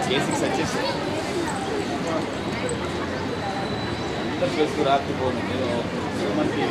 చేసి సక్సెస్ అందరు ప్లస్ రాకపోను మనకి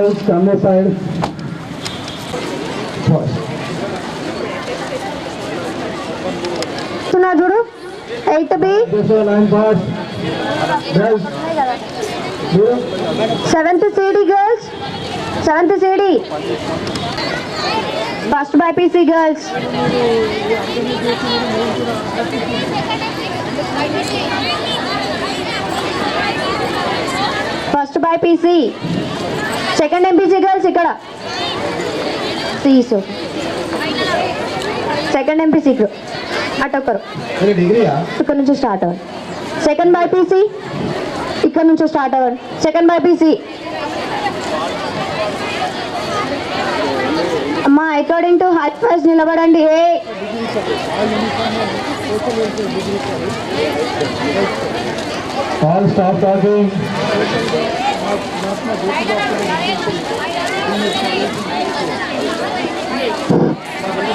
girls, come this side. सुना जुड़ो 8B This way, line pass. Girls, 7th CD girls 7th CD first by PC girls first by PC second MPC girls ikkada see so second MPC group అటు కరు any degree? ఇక్కడ నుంచి start అవ్వండి second by PC ఇక్కడ నుంచి start అవ్వండి second by PC అమ్మా according to height first నిలబడండి ఏ All stop talking.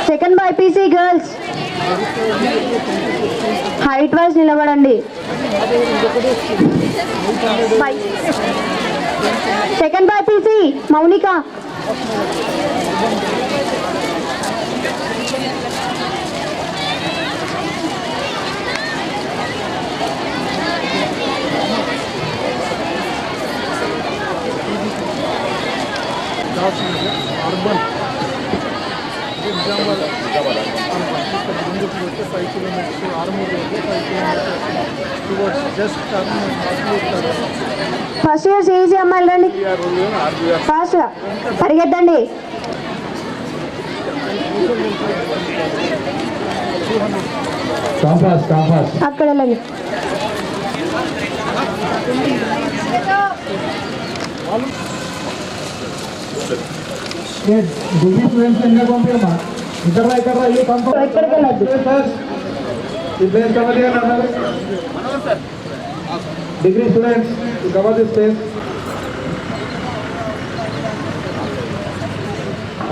Second by PC girls height wise నిలబడండి second by PC Mounika urban Nizamabad ముందుకు వచ్చే 5 కిలోమీటర్స్ ఆర్మూర్ వచ్చే 5 kilometres towards just first years easy అమ్మాయిలు రండి ఫాస్ట్గా పరిగెత్తండి Compass. అక్కడ వెళ్ళండి ये डिग्री स्टूडेंट्स एंड पंपमा इधर रा ये कंपास ఎక్కడికి వెళ్ళద్దు ये प्लेस कवर दिया ना degree students you cover this place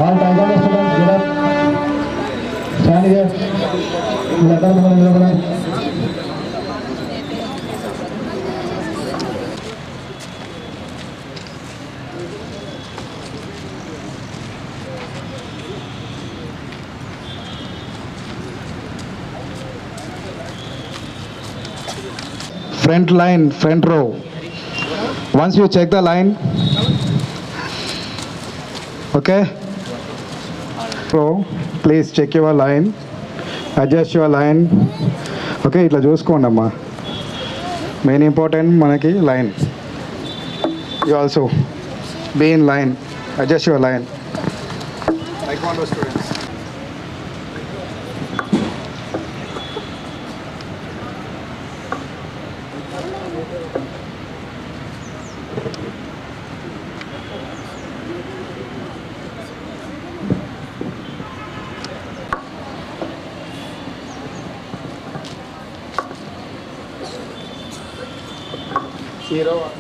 all Taekwondo students get up stand here let them know front line, front row. Once you check the line, okay? So please check your line, adjust your line. Okay, itla చూసుకోండమ్మా main important మనకి line. You also be in line, adjust your line. Taekwondo students. Zero.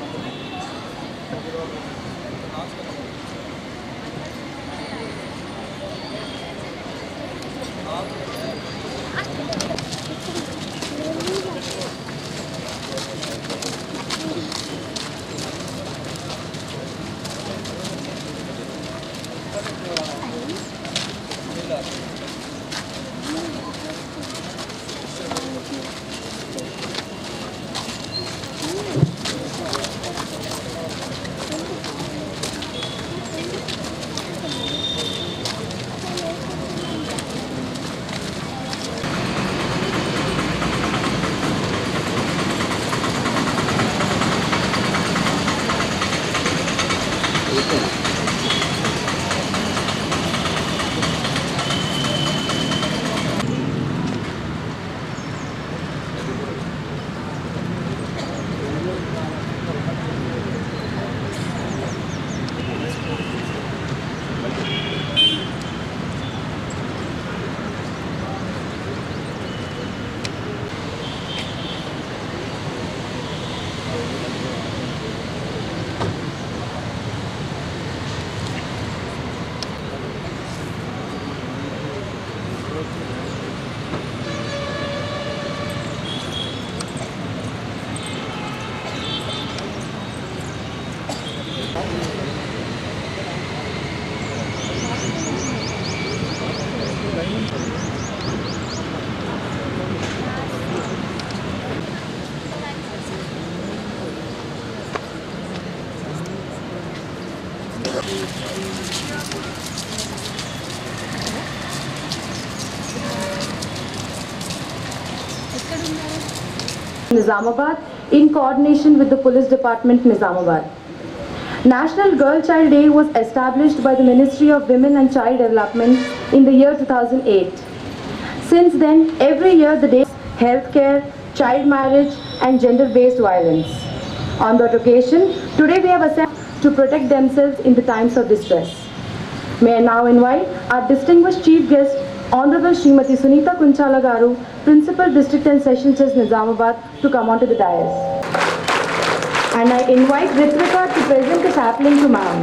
Nizamabad in coordination with the Police Department, Nizamabad. National Girl Child Day was established by the Ministry of Women and Child Development in the year 2008. Since then, every year the day healthcare, child marriage and gender-based violence. On that occasion, today we have assembled to protect themselves in the times of distress. May I now invite our distinguished chief guest, Honorable Srimati Sunita Kunchala Garu, Principal District and Session Judge Nizamabad, to come onto the dais. And I invite Ritvika to present the sapling to ma'am.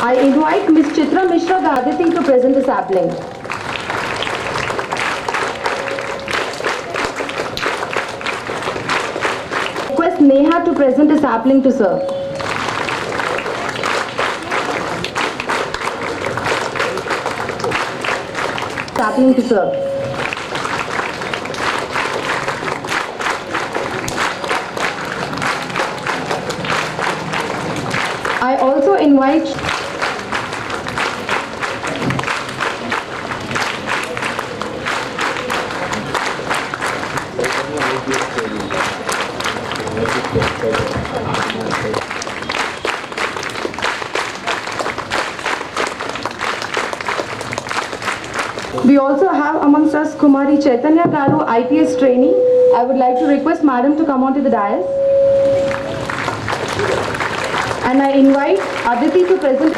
I invite Ms. Chitra Mishra Gadati to present the sapling. Request Neha to present a sapling to sir. Sapling to sir. I also invite we also have amongst us Kumari Chaitanya Garu, IPS trainee. I would like to request madam to come onto the dais. And I invite Aditi to present.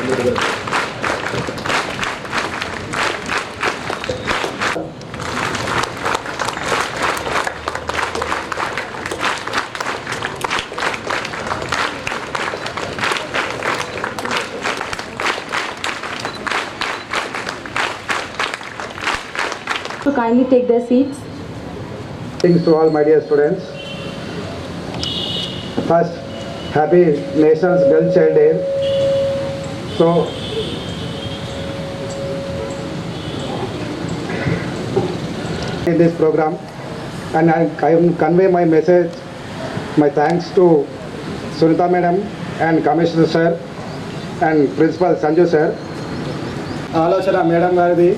To kindly take their seats. Greetings to all my dear students. First, happy Nation's Girl Child Day. So, in this program, and I convey my message, my thanks to Sunita Madam and Commissioner Sir and Principal Sanju Sir. ఆలోచన madam గారిది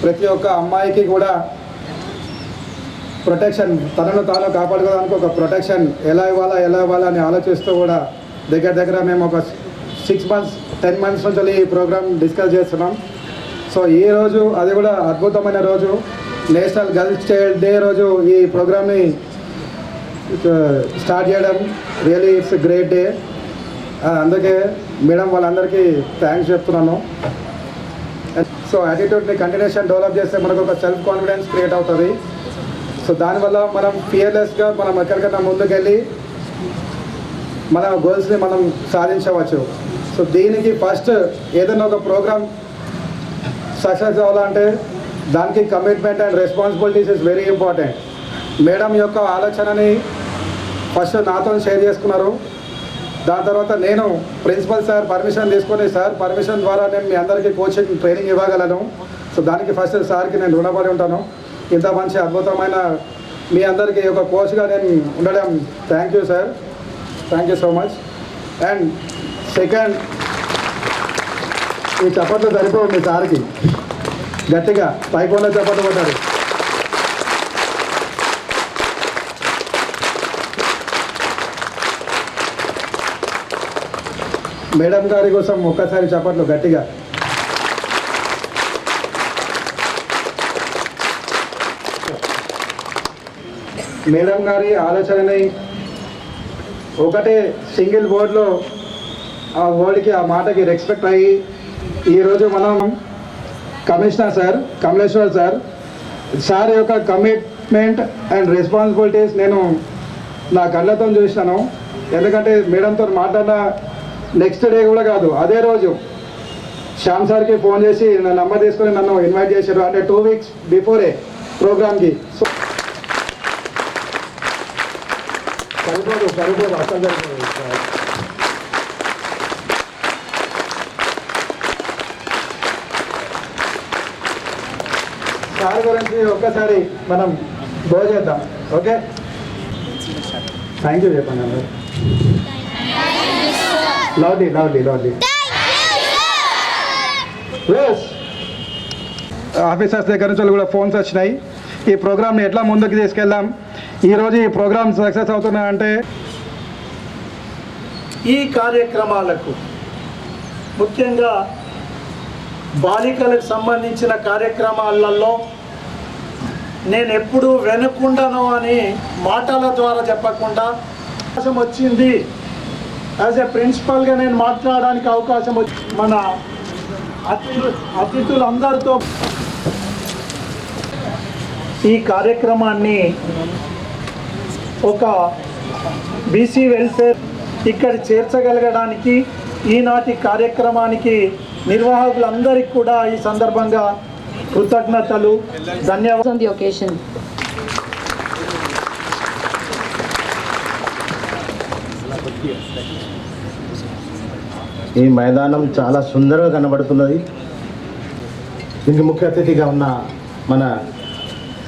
ప్రతి ఒక్క అమ్మాయికి కూడా protection, తనను తాను కాపాడుకోవడానికి ఒక ప్రొటెక్షన్ ఎలా ఇవ్వాలా అని ఆలోచిస్తూ కూడా దగ్గర మేము ఒక 6 months 10 months నుంచి ఈ ప్రోగ్రామ్ డిస్కస్ చేస్తున్నాం. సో ఈ రోజు అది కూడా అద్భుతమైన రోజు, నేషనల్ గర్ల్స్ చైల్డ్ డే రోజు ఈ ప్రోగ్రామ్ని స్టార్ట్ చేయడం రియలీ ఇట్స్ గ్రేట్ డే. అందుకే మేడం వాళ్ళందరికీ థ్యాంక్స్ చెప్తున్నాను. సో యాటిట్యూడ్ని కంటిన్యూషన్ డెవలప్ చేస్తే మనకు ఒక సెల్ఫ్ కాన్ఫిడెన్స్ క్రియేట్ అవుతుంది. సో దానివల్ల మనం ఫియర్లెస్గా మనం ఎక్కడికైనా ముందుకెళ్ళి మన గోల్స్ని మనం సాధించవచ్చు. సో దీనికి ఫస్ట్ ఏదైనా ఒక ప్రోగ్రామ్ సక్సెస్ అవ్వాలంటే దానికి commitment and responsibilities is very important. Madam యొక్క ఆలోచనని ఫస్ట్ నాతో షేర్ చేసుకున్నారు. దాని తర్వాత నేను ప్రిన్సిపల్ సార్ పర్మిషన్ తీసుకొని సార్ పర్మిషన్ ద్వారా నేను మీ అందరికీ కోచింగ్ ట్రైనింగ్ ఇవ్వగలను. సో దానికి ఫస్ట్ సార్కి నేను రుణపడి ఉంటాను. ఇంత మంచి అద్భుతమైన మీ అందరికీ ఒక కోచ్గా నేను ఉండడం thank you sir, thank you so much. And second, ఈ చప్పట్లు సరిపోవు మీ సార్కి, గట్టిగా పైకొండ చప్పట్లు కొట్టారు. మేడం గారి కోసం ఒక్కసారి చప్పట్లు గట్టిగా. మేడం గారి ఆలోచనని ఒకటే సింగిల్ వర్డ్లో ఆ వర్డ్కి ఆ మాటకి రెస్పెక్ట్ అయ్యి ఈరోజు మనం కమిషనర్ సార్ కమలేశ్వర్ సార్ యొక్క కమిట్మెంట్ అండ్ రెస్పాన్సిబిలిటీస్ నేను నా కళ్ళతో చూసినాను. ఎందుకంటే మేడంతో మాట్లాడిన నెక్స్ట్ డే కూడా కాదు, అదే రోజు శ్యామ్ సార్కి ఫోన్ చేసి నా నంబర్ తీసుకొని నన్ను ఇన్వైట్ చేశారు. అంటే 2 weeks బిఫోరే ప్రోగ్రామ్కి. సో సరిపోదు అసలు సరిపోదు. సార్ గురించి ఒక్కసారి మనం గో చేద్దాం. ఓకే, థ్యాంక్ యూ చెప్పండి అందరూ. Lovely lovely lovely. ఆఫీసర్స్ దగ్గర నుంచి కూడా ఫోన్స్ వచ్చినాయి. ఈ ప్రోగ్రామ్ని ఎట్లా ముందుకు తీసుకెళ్దాం, ఈరోజు ఈ ప్రోగ్రామ్ సక్సెస్ అవుతున్నాయంటే ఈ కార్యక్రమాలకు ముఖ్యంగా బాలికలకు సంబంధించిన కార్యక్రమాలలో నేను ఎప్పుడూ వెనుకుండను అని మాటల ద్వారా చెప్పకుండా అవకాశం వచ్చింది. యాజ్ ఎ ప్రిన్సిపల్గా నేను మాట్లాడడానికి అవకాశం వచ్చింది. మన అతిథులందరితో ఈ కార్యక్రమాన్ని ఒక బీసీ వెల్ఫేర్ ఇక్కడ చేర్చగలగడానికి ఈనాటి కార్యక్రమానికి నిర్వాహకులందరికీ కూడా ఈ సందర్భంగా కృతజ్ఞతలు, ధన్యవాదాలు. On the occasion. ఈ మైదానం చాలా సుందరంగా కనబడుతున్నది. దీనికి ముఖ్య అతిథిగా ఉన్న మన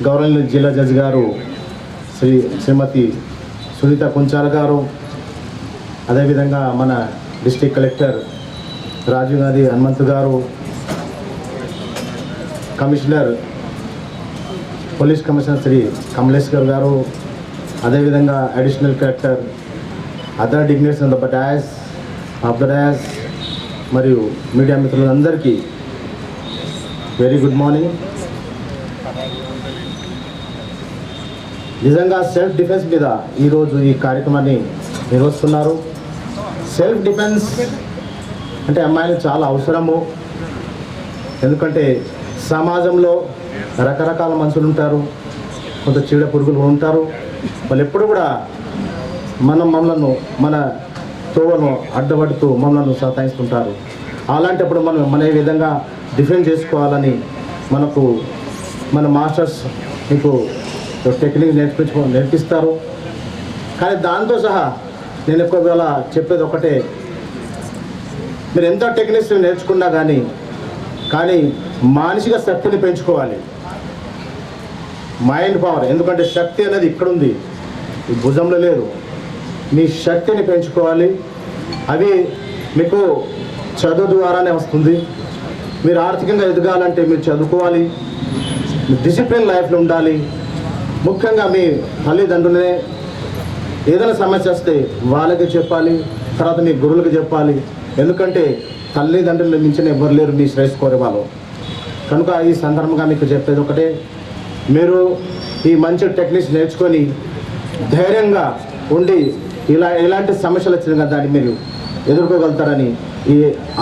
గౌరవనీయ జిల్లా జడ్జి గారు శ్రీమతి సునీత కుంచాల గారు, అదేవిధంగా మన district collector Rajiv Gandhi Hanumanthu garu, commissioner police commissioner Shri Kamaleshwar garu, అదేవిధంగా additional collector, other dignitaries on the dais of the dais మరియు మీడియా మిత్రులందరికీ వెరీ గుడ్ మార్నింగ్. నిజంగా సెల్ఫ్ డిఫెన్స్ మీద ఈరోజు ఈ కార్యక్రమాన్ని నిర్వహిస్తున్నారు. సెల్ఫ్ డిఫెన్స్ అంటే అమ్మాయిలు చాలా అవసరము. ఎందుకంటే సమాజంలో రకరకాల మనుషులు ఉంటారు, కొంత చీడ పురుగులు ఉంటారు. వాళ్ళు ఎప్పుడు కూడా మమ్మల్ని మన తోవను అడ్డబడుతూ మమ్మల్ని సతాయిస్తుంటారు. అలాంటప్పుడు మనం మన ఏ విధంగా డిఫెండ్ చేసుకోవాలని మన మాస్టర్స్ మీకు టెక్నిక్ నేర్పిస్తారు. కానీ దాంతో సహా నేను ఎక్కువ చెప్పేది ఒకటే, మీరు ఎంత టెక్నిక్స్ నేర్చుకున్నా కానీ మానసిక శక్తిని పెంచుకోవాలి, మైండ్ పవర్. ఎందుకంటే శక్తి అనేది ఇక్కడుంది, ఈ భుజంలో లేదు. మీ శక్తిని పెంచుకోవాలి. అవి మీకు చదువు ద్వారానే వస్తుంది. మీరు ఆర్థికంగా ఎదగాలంటే మీరు చదువుకోవాలి, డిసిప్లిన్ లైఫ్లో ఉండాలి. ముఖ్యంగా మీ తల్లిదండ్రులనే ఏదైనా సమస్య వస్తే వాళ్ళకి చెప్పాలి, తర్వాత మీ గురువులకు చెప్పాలి. ఎందుకంటే తల్లిదండ్రులు మించిన ఎవరు లేరు మీ శ్రేష్ఠ కోరే వాళ్ళు. కనుక ఈ సందర్భంగా మీకు చెప్పేది ఒకటే, మీరు ఈ మంచి టెక్నిక్స్ నేర్చుకొని ధైర్యంగా ఉండి ఇలాంటి సమస్యలు వచ్చిన దాన్ని మీరు ఎదుర్కోగలుగుతారని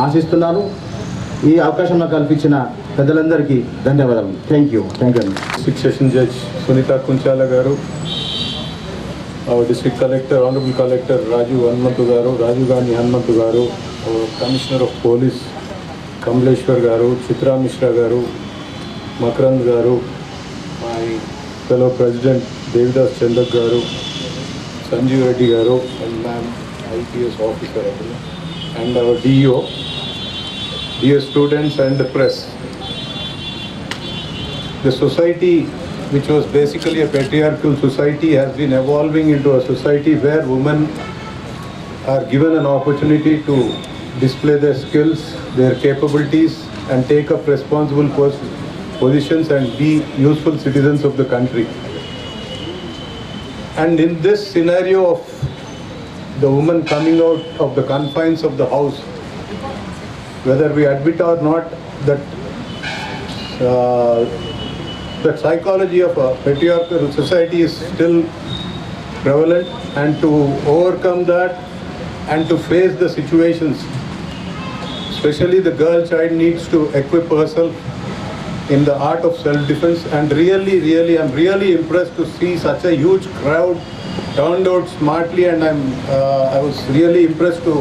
ఆశిస్తున్నాను. ఈ అవకాశం నాకు కల్పించిన పెద్దలందరికీ ధన్యవాదాలు. Thank you. District session judge Sunitha Kunchala garu, district collector honourable collector Rajiv Gandhi Hanumanthu garu, commissioner of police Kamleshwar గారు, చిత్రా మిశ్రా గారు, మకరంద్ గారు, మై ఫెలో ప్రెసిడెంట్ దేవిదాస్ చందక్ గారు, సంజీవ్ రెడ్డి గారు, and ma'am IPS officer and hour DO, dear students and the press. The society, which was basically a patriarchal society, has been evolving into a society where women are given an opportunity to display their skills, their capabilities, and take up responsible positions and be useful citizens of the country. And in this scenario of the woman coming out of the confines of the house, whether we admit or not, that the psychology of a patriarchal society is still prevalent, and to overcome that and to face the situations, especially the girl child needs to equip herself in the art of self-defense. And really, I'm really impressed to see such a huge crowd turned out smartly, and I was really impressed to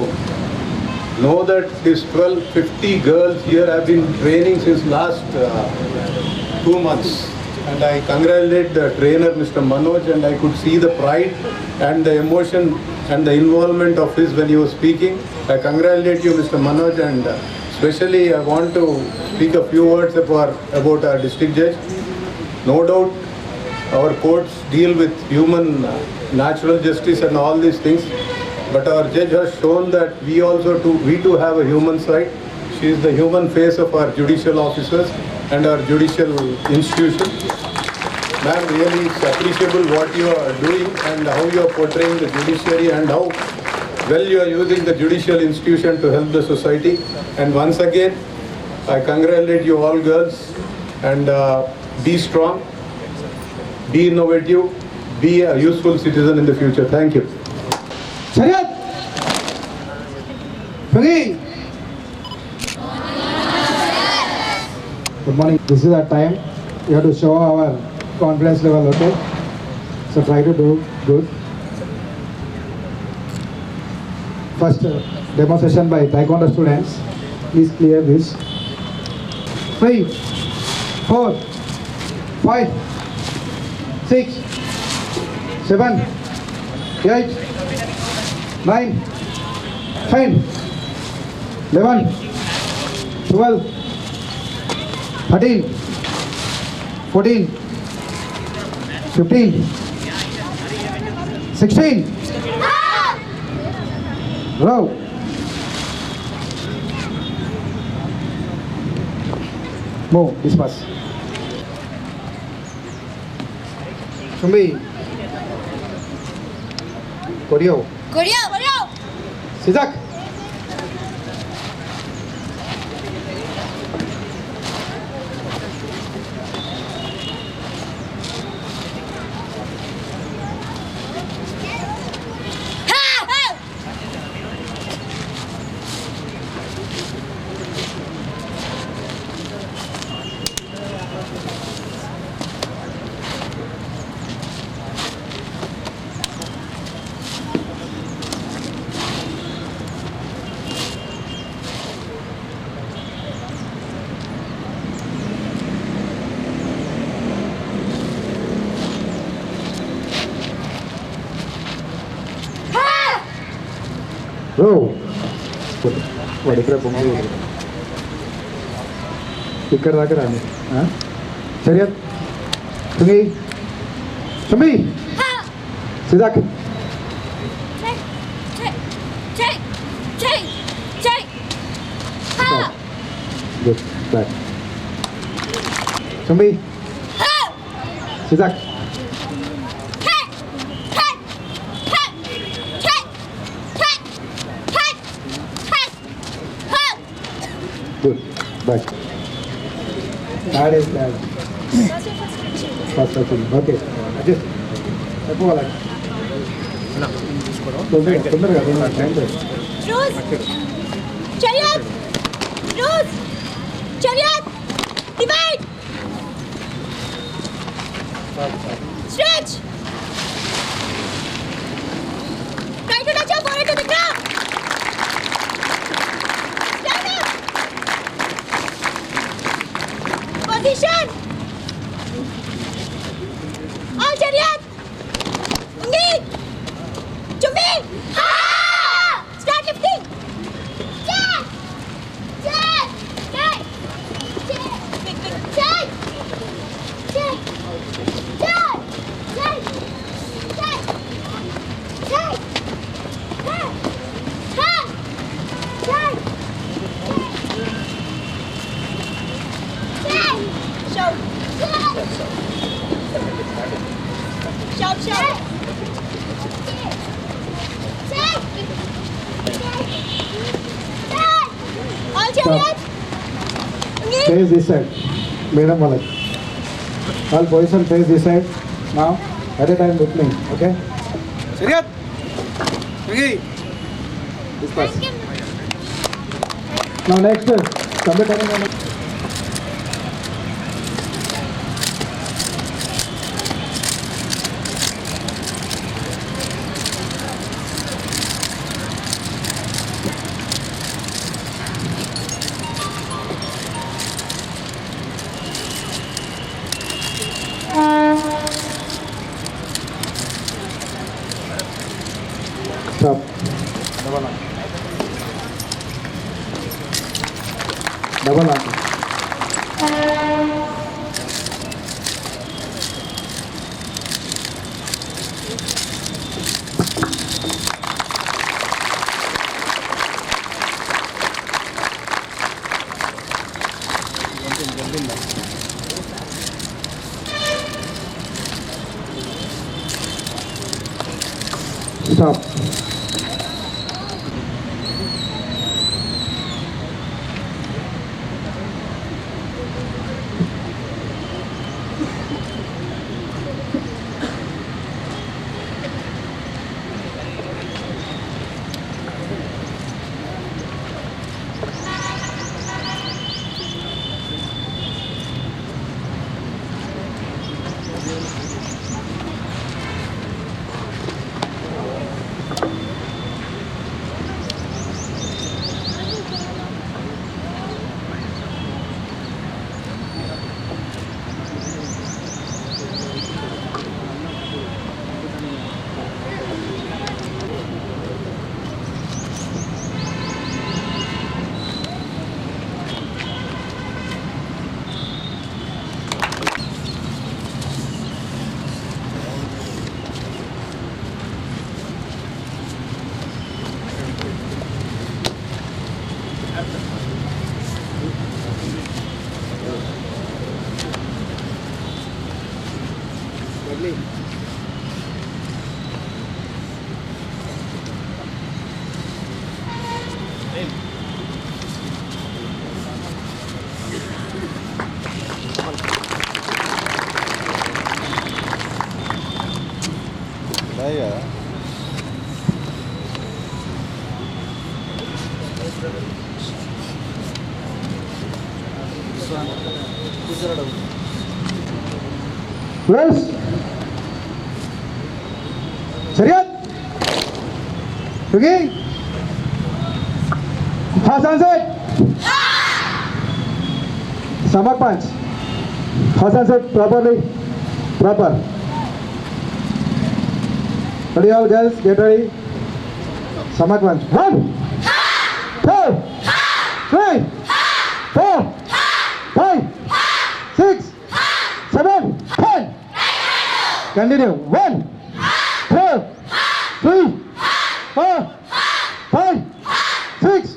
know that these 1250 girls here have been training since last 2 months. And I congratulate the trainer, Mr. Manoj, and I could see the pride and the emotion and the involvement of his when he was speaking. I congratulate you, Mr. Manoj, and especially I want to speak a few words about our district judge. No doubt our courts deal with human natural justice and all these things, but our judge has shown that we too have a human side. She is the human face of our judicial officers and our judicial institution. Ma'am, really it's appreciable what you are doing and how you are portraying the judiciary and how well you are using the judicial institution to help the society. And once again, I congratulate you all girls, and be strong, be innovative, be a useful citizen in the future. Thank you. Shariat! Fagi! Good morning. This is our time. We have to show our confidence level, okay? So try to do good. First demonstration by Taekwondo students. Please clear this. 3, 4, 5, 6, 7, 8, 9, 10, 11, 12, 13, 14, 15, 16. Row. Move, disperse. Chumbi. Koryo. Sizak. Row. వాడు ఇక్కడ పొంగి ఇక్కడ దాకా రాని సరియా తుంగి చుంబి సిదాక్ గుడ్ బ్యాక్ చుంబి సిదాక్ good back that is that first okay adjust అయిపోవాలి తొందరగా time Chariot! Divide! Stretch! Try to touch your forehead to the ground! Stand up! Position! All chariot! Ungi! Chumbi! Start lifting! Shout! All chariots! face this side madam walak all position face this side now at a time looking okay Shariat okay this pass now next submit on stop double arc West. Shariat. Okay. Hassan said. Samak punch. Hassan said properly. Proper. Ready all girls, get ready. Samak punch. 1, 2, 3, 4, 5, 6, 7, 10. Continue. 1, 2, 3, 4, 5, 6,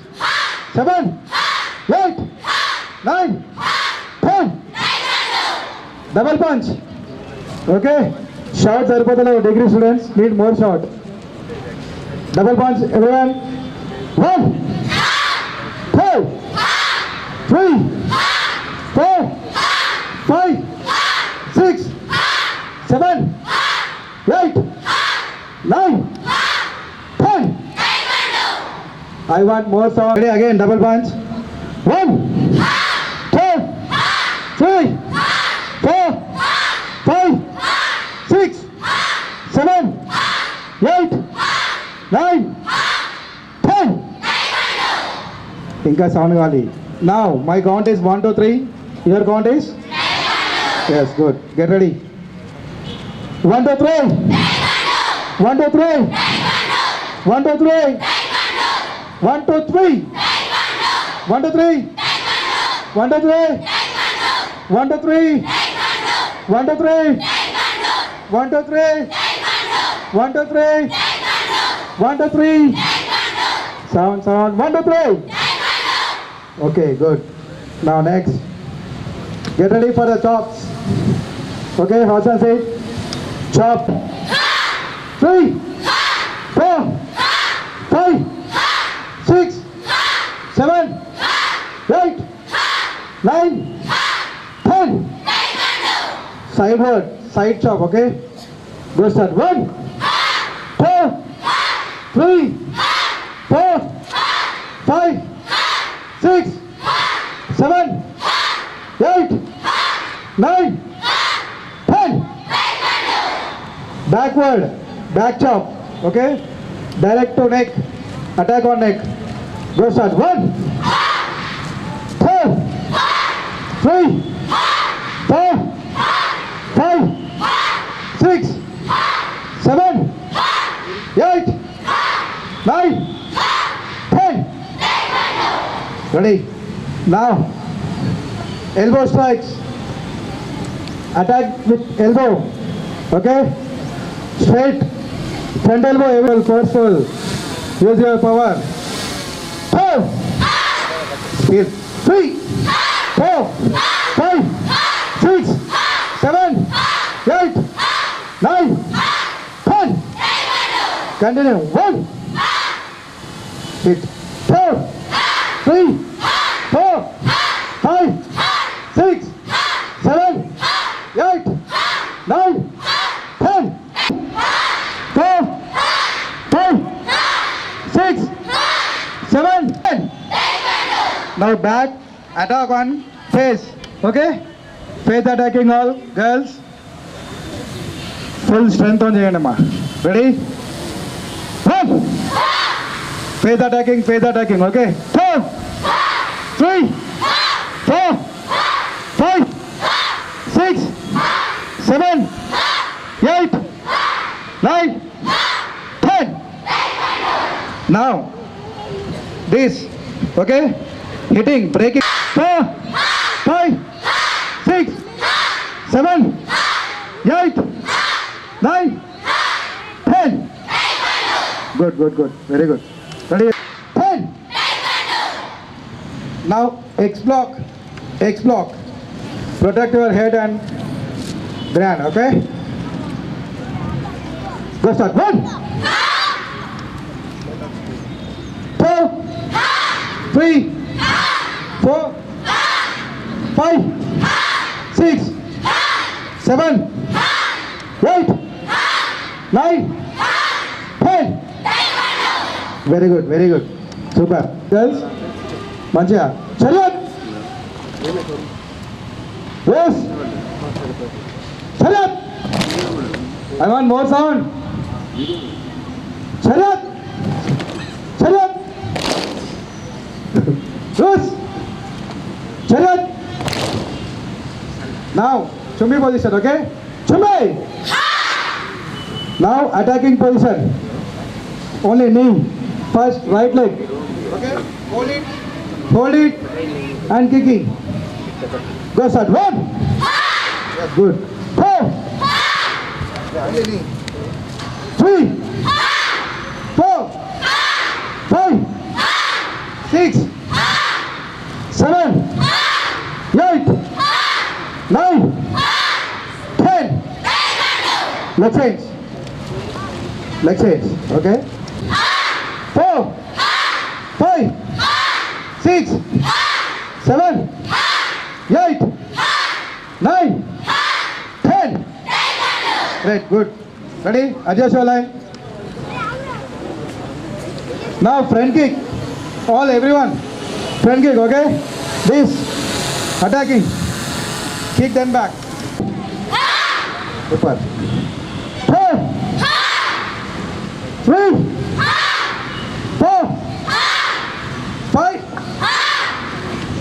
7, 8, 9, 10. Double punch. Okay. Short saripotalevu degree students need more shot. Double punch everyone. 1, 2, 3, 4, 5, 6, 7, 8, 9, 10. I want more sound. Ready again, double punch. 1, 2, 3, 4, 5, 6, 7, 8, 9, 10. Inka sound gali. Now my count is 1, 2, 3. Your count is? Yes, good. Get ready. 1, 2, 3. 1, 2, 3. 1, 2, 3. 1, 2, 3. 1, 2, 3. 1, 2, 3. 1, 2, 3. 1, 2, 3. 1, 2, 3. 1, 2, 3. 1, 2, 3. Sound. 1, 2, 3. Okay, good. Now next. Get ready for the chops. Okay, Hassan say chop. 3, 4, 5, 6, 7, 8, 9, 10. Sideward, side chop, okay? Go start. 1, 2, 3, 4, 5, 6, 7, 8, 9, 10. Backward, back chop, okay? Direct to neck, attack on neck. Go start. 1, 2, 3, 4, 5, 6, 7, 8, 9, 10. Ready? Now, elbow strikes. Attack with elbow. Okay? Straight. Front elbow, able, forceful. Use your power. 2. Speed. 3, 4, 5, 6, 7, 8, 9, 10. Continue. 1. Hit. 4, 3, 4, 5, 6, 7, 8, 9, 10. 4, 5, 6, 7, 10. Now back, attack on face. Okay? Face attacking all girls. Full strength on cheyandi amma. Ready? 1. Face attacking, okay? 2, 3, 4, 5, 6, 7, 8, 9, 10. Now, this, okay? Hitting, breaking. 4, 5, 6, 7, 8, 9, 10. Good. Very good. Ready? 10. Now, X block. Protect your head and grand, okay? Go start. 1, 2, 3, 4, 5, 6, 7, 8, 9, 10. Very good. Super girls మంచిగా చరియత్ yes చరియత్ I want more sound చరియత్ చరియత్ yes చరియత్ now chumbi position okay chumbi now attacking position only knee first right leg okay hold it and kicking go start one yes good four three four five six seven eight nine 10 let's change okay 4 5 6 7 8 9 10 great good ready adjust your line now front kick all everyone front kick okay this attacking kick them back super 4 3 4 5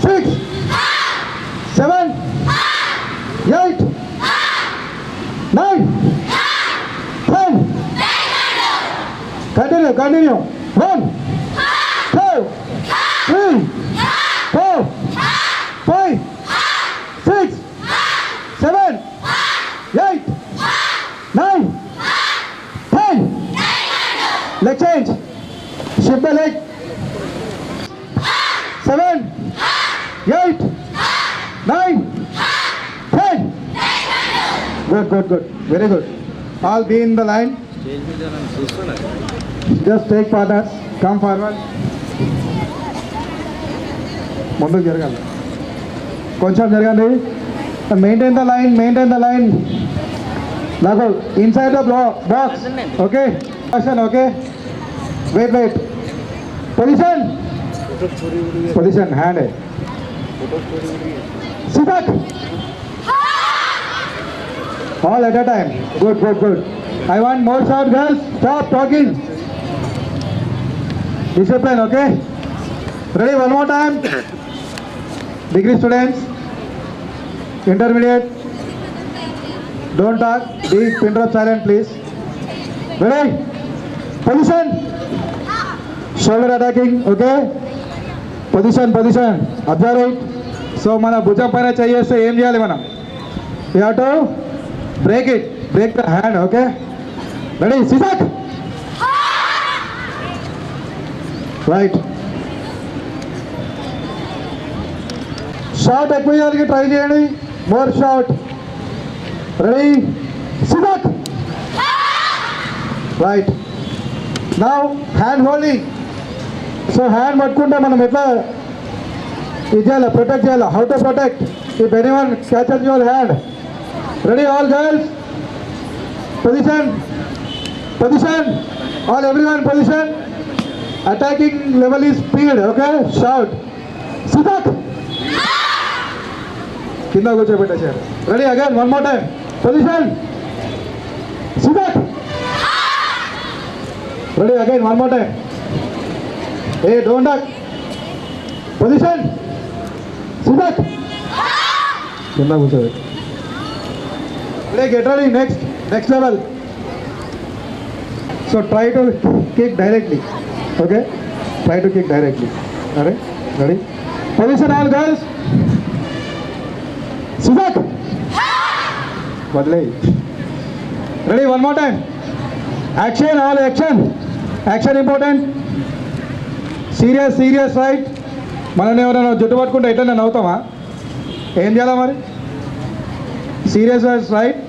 6 7 8 9 10 continue 1 2 3 4 5 6 7 8 9 10 leg change shift the leg 7 8 9 10 good very good all be in the line just take partners come forward ముందుకు జరగాలి కొంచెం జరగండి maintain the line నాకు inside the box okay okay wait position hand సిటక్ all at a time good I want more shout girls stop talking discipline okay ready one more time degree students intermediate don't talk be pin drop silent please ready position shoulder attacking okay position observe it so mana bhujam paina cheyeste em cheyali manam you have to break the hand okay ready sisak right shot ఎక్కువ చేయడానికి try చేయండి more shot ready సిటక్ right now hand holding so hand పట్టుకుంటే మనం ఎట్లా ఇది చేయాలి protect చేయాలి how to protect if anyone catches your hand ready all girls position all everyone position attacking level is speed okay shot సిటక్ కింద కూర్చోబెట్టేసారు ready again one more time position సిటక్ ready again one more time ఏ don't duck position సిటక్ కింద కూర్చోబెట్టు ready get ready next level so try to kick directly okay try to kick directly అరే ready position all girls సిటక్ వదిలే ready one more time action all action important serious right మనల్ని ఎవరైనా జుట్టు పట్టుకుంటే ఎట్లా నేను అవుతామా ఏం చేయాలా మరి serious right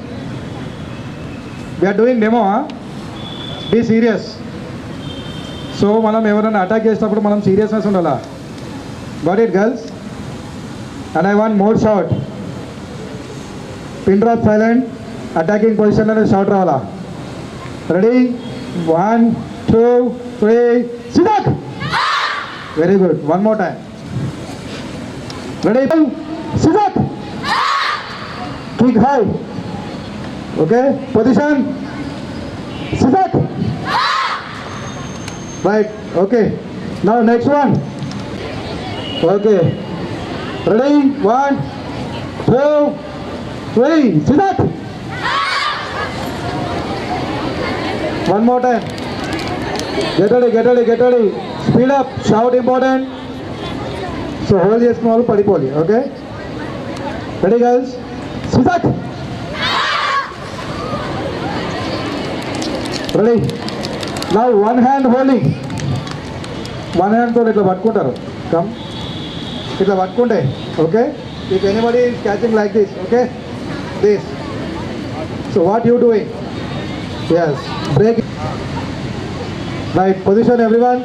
we're doing demo be serious so మనం ఎవరైనా అటాక్ చేసినప్పుడు మనం సీరియస్నెస్ ఉండాలా got it girls and I want more shot pin drop silent attacking పొజిషన్లోనే షాట్ రావాలా రెడీ 1 2 3 సిటక్ Very good. One more time. Ready? Sit up. Kick high. Okay. Position. Sit up. Right. Okay. Now next one. Okay. Ready? 1, 2, 3. Sit up. One more time. Get ready, get ready, get ready. Speed up. Shout important. So hold your small padipoli. Okay. Ready, guys? Sit up. Ready? Now one hand holding. One hand to itla pattukuntaru. Come. Itla pattukunte. Okay. If anybody is catching like this, okay? This. So what you doing? Yes. Break it. Right. Position everyone.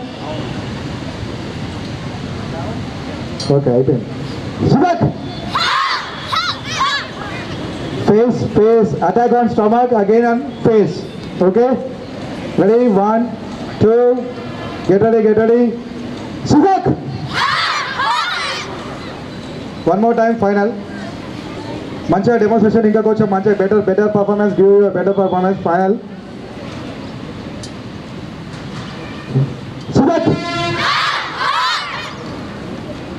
Okay. I think. Sit back. Face, face. Attack on stomach. Again on face. Okay. Ready? 1, 2. Get ready, get ready. Sit back. One more time, final. మంచిగా demonstration ఇంకా కొంచెం మంచిగా better performance give you better performance final.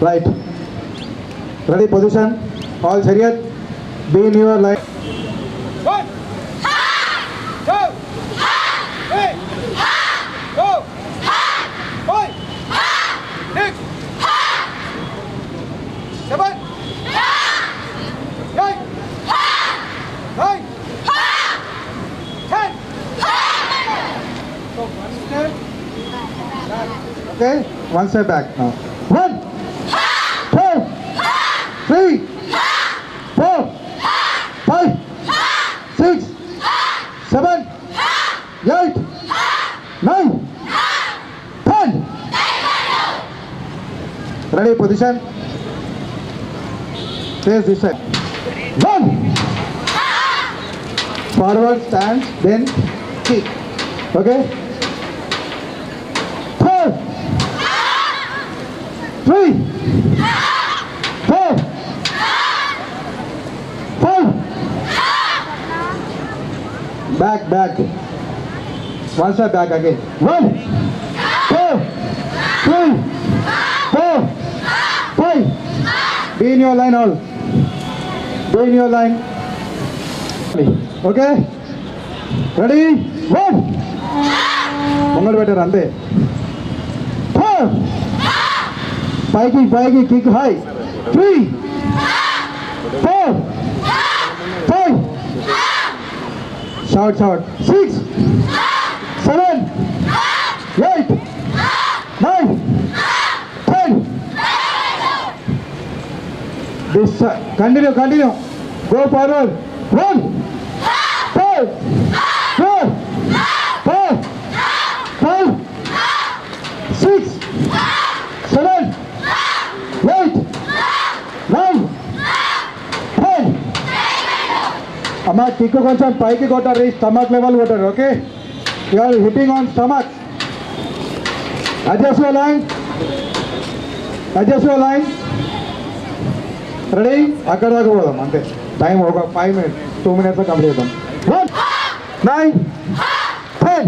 Right. Ready position. All షరియత్. Be in your line. 1, 2, 3, 4, 5, 6, 7, 8, 9, 10. So one step back. Okay, one step back now. 1, 2, 3, 4, 5, 6, 7, 8, 9, 10. Ready, position. Face this side. 1. Forward, stand, then kick. Okay? 2, 3, 4, 5. Back. One step back again. 1, 2, 3, 4, 5. Be in your line all. Be in your line. Okay? Ready? 1. Mungal better ante. 2. Pike, kick high. 3, 4, 5. Shout. 6, 7, 8, 9, 10. This continue. Go forward. 1, 2, 3, 4, 5, 6, 7, 8, 9, 10. Amma kick koncham paiki kottaru, stomach level kottaru. Okay, you are hitting on stomach. Adjust your line. Ready? అక్కడ దాకా పోదాం అంతే. Time ఒక 5 minutes 2 minutes complete చేద్దాం. 1, 9, 10.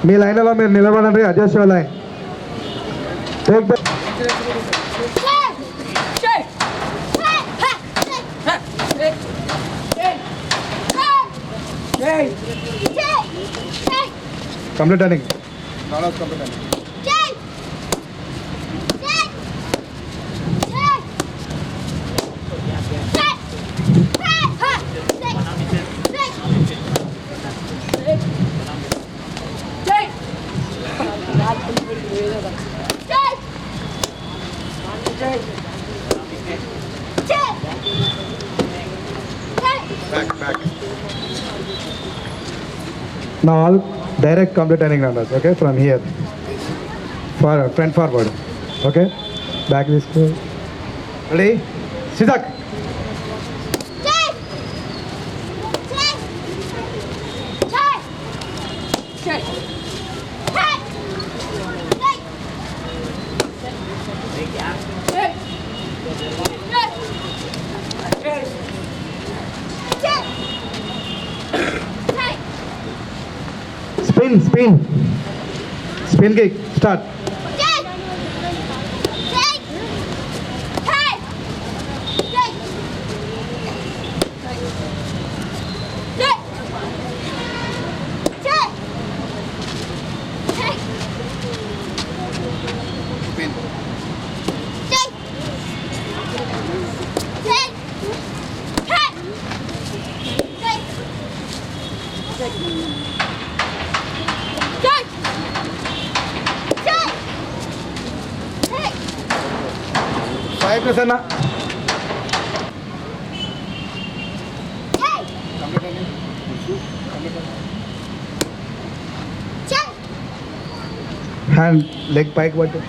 మీ లైన్లో మీరు నిలబడండి. Adjust your line. Take back. Complete running. Back. Now all direct complete turning numbers. Okay, from here. Front forward. Okay, back this way. Ready? Sidak. Spin kick start. Sai Prasanna hand leg పైకి పట్టు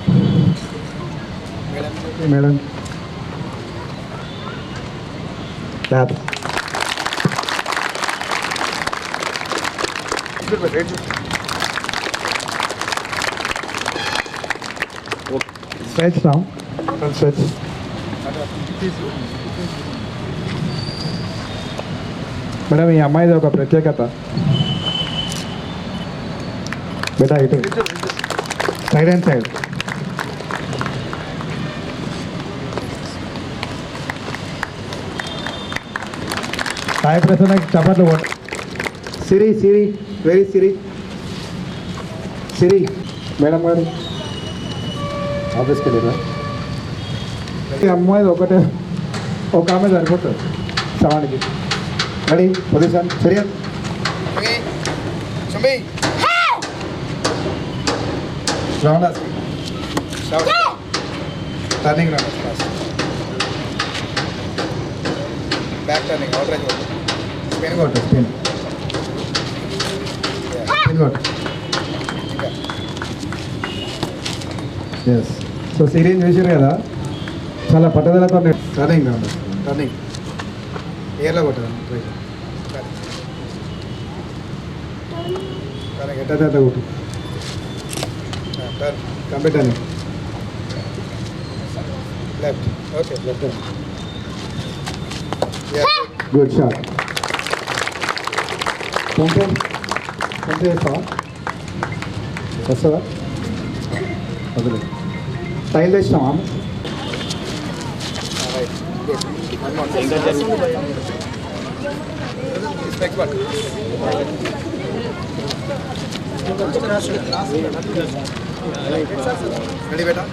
madam. Clap. Stretch now. Stretch. Madam ఈ అమ్మాయిది ఒక ప్రత్యేకత. బేటా ఇటు side and side. Sai ప్రసన్నకి చప్పట్లు కొట్ట. సిరి very సిరి madam గారు ఆఫీస్కి వెళ్ళిరా. అమ్మాయి ఒకటే ఒక ఆమె సరిపోతుంది సవానికి. రెడీ పొజిషన్ సరియా. Rounders turning rounders back turning అవుట్రైజ్ స్పిన్ కొట్టు స్పిన్ కొట్టు. ఎస్. సో సిరీస్ చూసారు కదా, చాలా పట్టుదలతో టర్నింగ్ రౌండర్స్. టర్నింగ్ ఏర్లో కొట్టాను. ఎట్ట కొట్టు. టర్న్ కంప్లీట్ అని left. Okay left. Good shot. కొంచెం వేస్తావా? వస్తుందా? వదిలే. టైల్ తెచ్చినావా? రెడీ బేటా.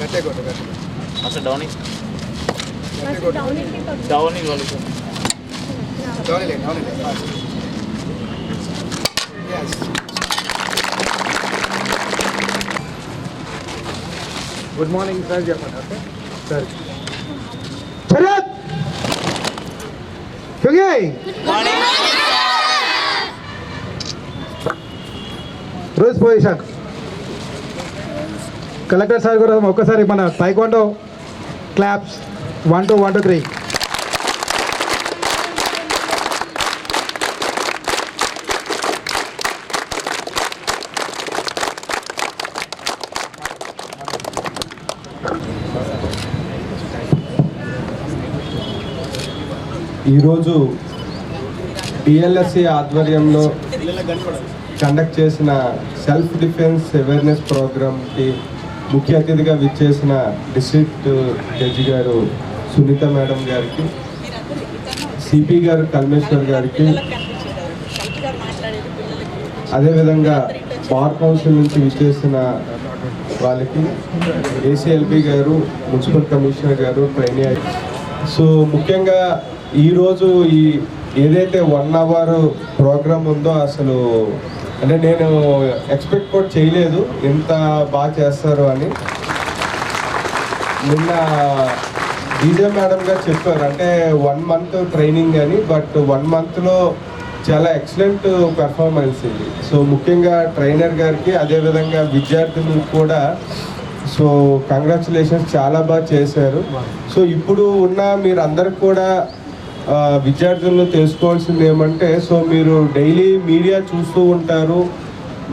గట్టే కొట్టు గట్టే. అసలు డౌన్ గుడ్ మార్నింగ్ సార్ చెప్పండి. Okay sir. శరత్ రోజ్ పొజిషన్. కలెక్టర్ సార్ కూడా ఒక్కసారి మన టైక్వాండో క్లాప్స్ 1 2 1 2 3. ఈరోజు డిఎల్ఎస్సి ఆధ్వర్యంలో కండక్ట్ చేసిన సెల్ఫ్ డిఫెన్స్ అవేర్నెస్ ప్రోగ్రామ్కి ముఖ్య అతిథిగా విచ్చేసిన డిస్ట్రిక్ట్ జడ్జి గారు సునీత మేడం గారికి, సిపి గారు కల్మేశ్వర్ గారికి, అదేవిధంగా బార్ కౌన్సిల్ నుంచి విచ్చేసిన వాళ్ళకి, ఏసీఎల్బి గారు, మున్సిపల్ కమిషనర్ గారు, ట్రైనీ. సో ముఖ్యంగా ఈరోజు ఈ ఏదైతే 1 అవర్ ప్రోగ్రామ్ ఉందో అసలు అంటే నేను ఎక్స్పెక్ట్ కూడా చేయలేదు ఇంత బాగా చేస్తారు అని. నిన్న డీజే మేడం గారు చెప్పారు అంటే 1 మంత్ ట్రైనింగ్ అని, బట్ 1 మంత్లో చాలా ఎక్సలెంట్ పెర్ఫార్మెన్స్ ఇది. సో ముఖ్యంగా ట్రైనర్ గారికి అదేవిధంగా విద్యార్థులకు కూడా సో కంగ్రాచులేషన్స్, చాలా బాగా చేశారు. సో ఇప్పుడు ఉన్న మీరు అందరికి కూడా విద్యార్థులను తెలుసుకోవాల్సింది ఏమంటే, సో మీరు డైలీ మీడియా చూస్తూ ఉంటారు,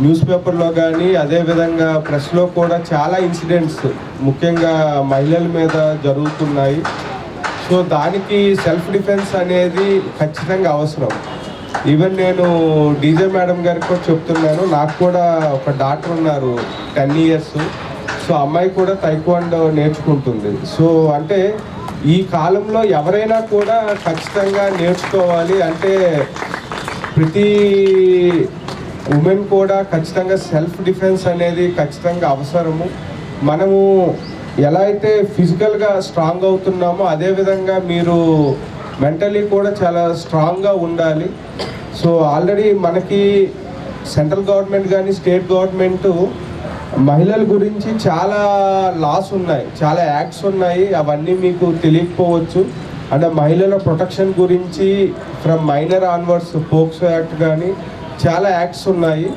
న్యూస్ పేపర్లో కానీ అదేవిధంగా ప్రెస్లో కూడా చాలా ఇన్సిడెంట్స్ ముఖ్యంగా మహిళల మీద జరుగుతున్నాయి. సో దానికి సెల్ఫ్ డిఫెన్స్ అనేది ఖచ్చితంగా అవసరం. ఈవెన్ నేను డీజే మేడం గారికి కూడా చెప్తున్నాను, నాకు కూడా ఒక డాక్టర్ ఉన్నారు 10 years. సో అమ్మాయి కూడా తైక్వాండో నేర్చుకుంటుంది. సో అంటే ఈ కాలంలో ఎవరైనా కూడా ఖచ్చితంగా నేర్చుకోవాలి. అంటే ప్రతి ఉమెన్ కూడా ఖచ్చితంగా సెల్ఫ్ డిఫెన్స్ అనేది ఖచ్చితంగా అవసరము. మనము ఎలా అయితే ఫిజికల్గా స్ట్రాంగ్ అవుతున్నామో అదేవిధంగా మీరు మెంటలీ కూడా చాలా స్ట్రాంగ్గా ఉండాలి. సో ఆల్రెడీ మనకి సెంట్రల్ గవర్నమెంట్ కానీ స్టేట్ గవర్నమెంట్ మహిళల గురించి చాలా లాస్ ఉన్నాయి, చాలా యాక్ట్స్ ఉన్నాయి. అవన్నీ మీకు తెలియకపోవచ్చు. అంటే మహిళల ప్రొటెక్షన్ గురించి from minor onwards POCSO act కానీ చాలా యాక్ట్స్ ఉన్నాయి.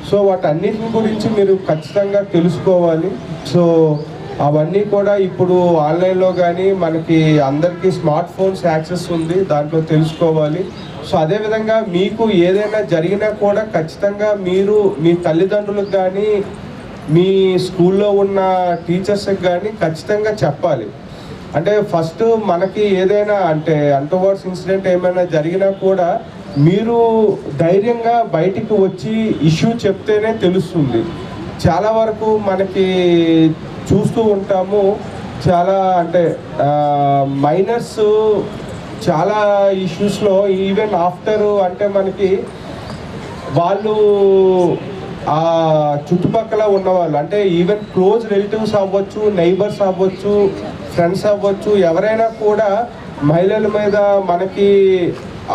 సో వాటన్నిటి గురించి మీరు ఖచ్చితంగా తెలుసుకోవాలి. సో అవన్నీ కూడా ఇప్పుడు ఆన్లైన్లో కానీ మనకి అందరికీ స్మార్ట్ ఫోన్స్ యాక్సెస్ ఉంది, దాంట్లో తెలుసుకోవాలి. సో అదేవిధంగా మీకు ఏదైనా జరిగినా కూడా ఖచ్చితంగా మీరు మీ తల్లిదండ్రులకు కానీ మీ స్కూల్లో ఉన్న టీచర్స్కి కానీ ఖచ్చితంగా చెప్పాలి. అంటే ఫస్ట్ మనకి ఏదైనా అంటే అంటర్వర్డ్స్ ఇన్సిడెంట్ ఏమైనా జరిగినా కూడా మీరు ధైర్యంగా బయటికి వచ్చి ఇష్యూ చెప్తేనే తెలుస్తుంది. చాలా వరకు మనకి చూస్తూ ఉంటాము, చాలా అంటే మైనర్స్ చాలా ఇష్యూస్లో ఈవెన్ ఆఫ్టర్ అంటే మనకి వాళ్ళు ఆ చుట్టుపక్కల ఉన్నవాళ్ళు అంటే ఈవెన్ క్లోజ్ రిలేటివ్స్ అవ్వచ్చు, నైబర్స్ అవ్వచ్చు, ఫ్రెండ్స్ అవ్వచ్చు, ఎవరైనా కూడా మహిళల మీద మనకి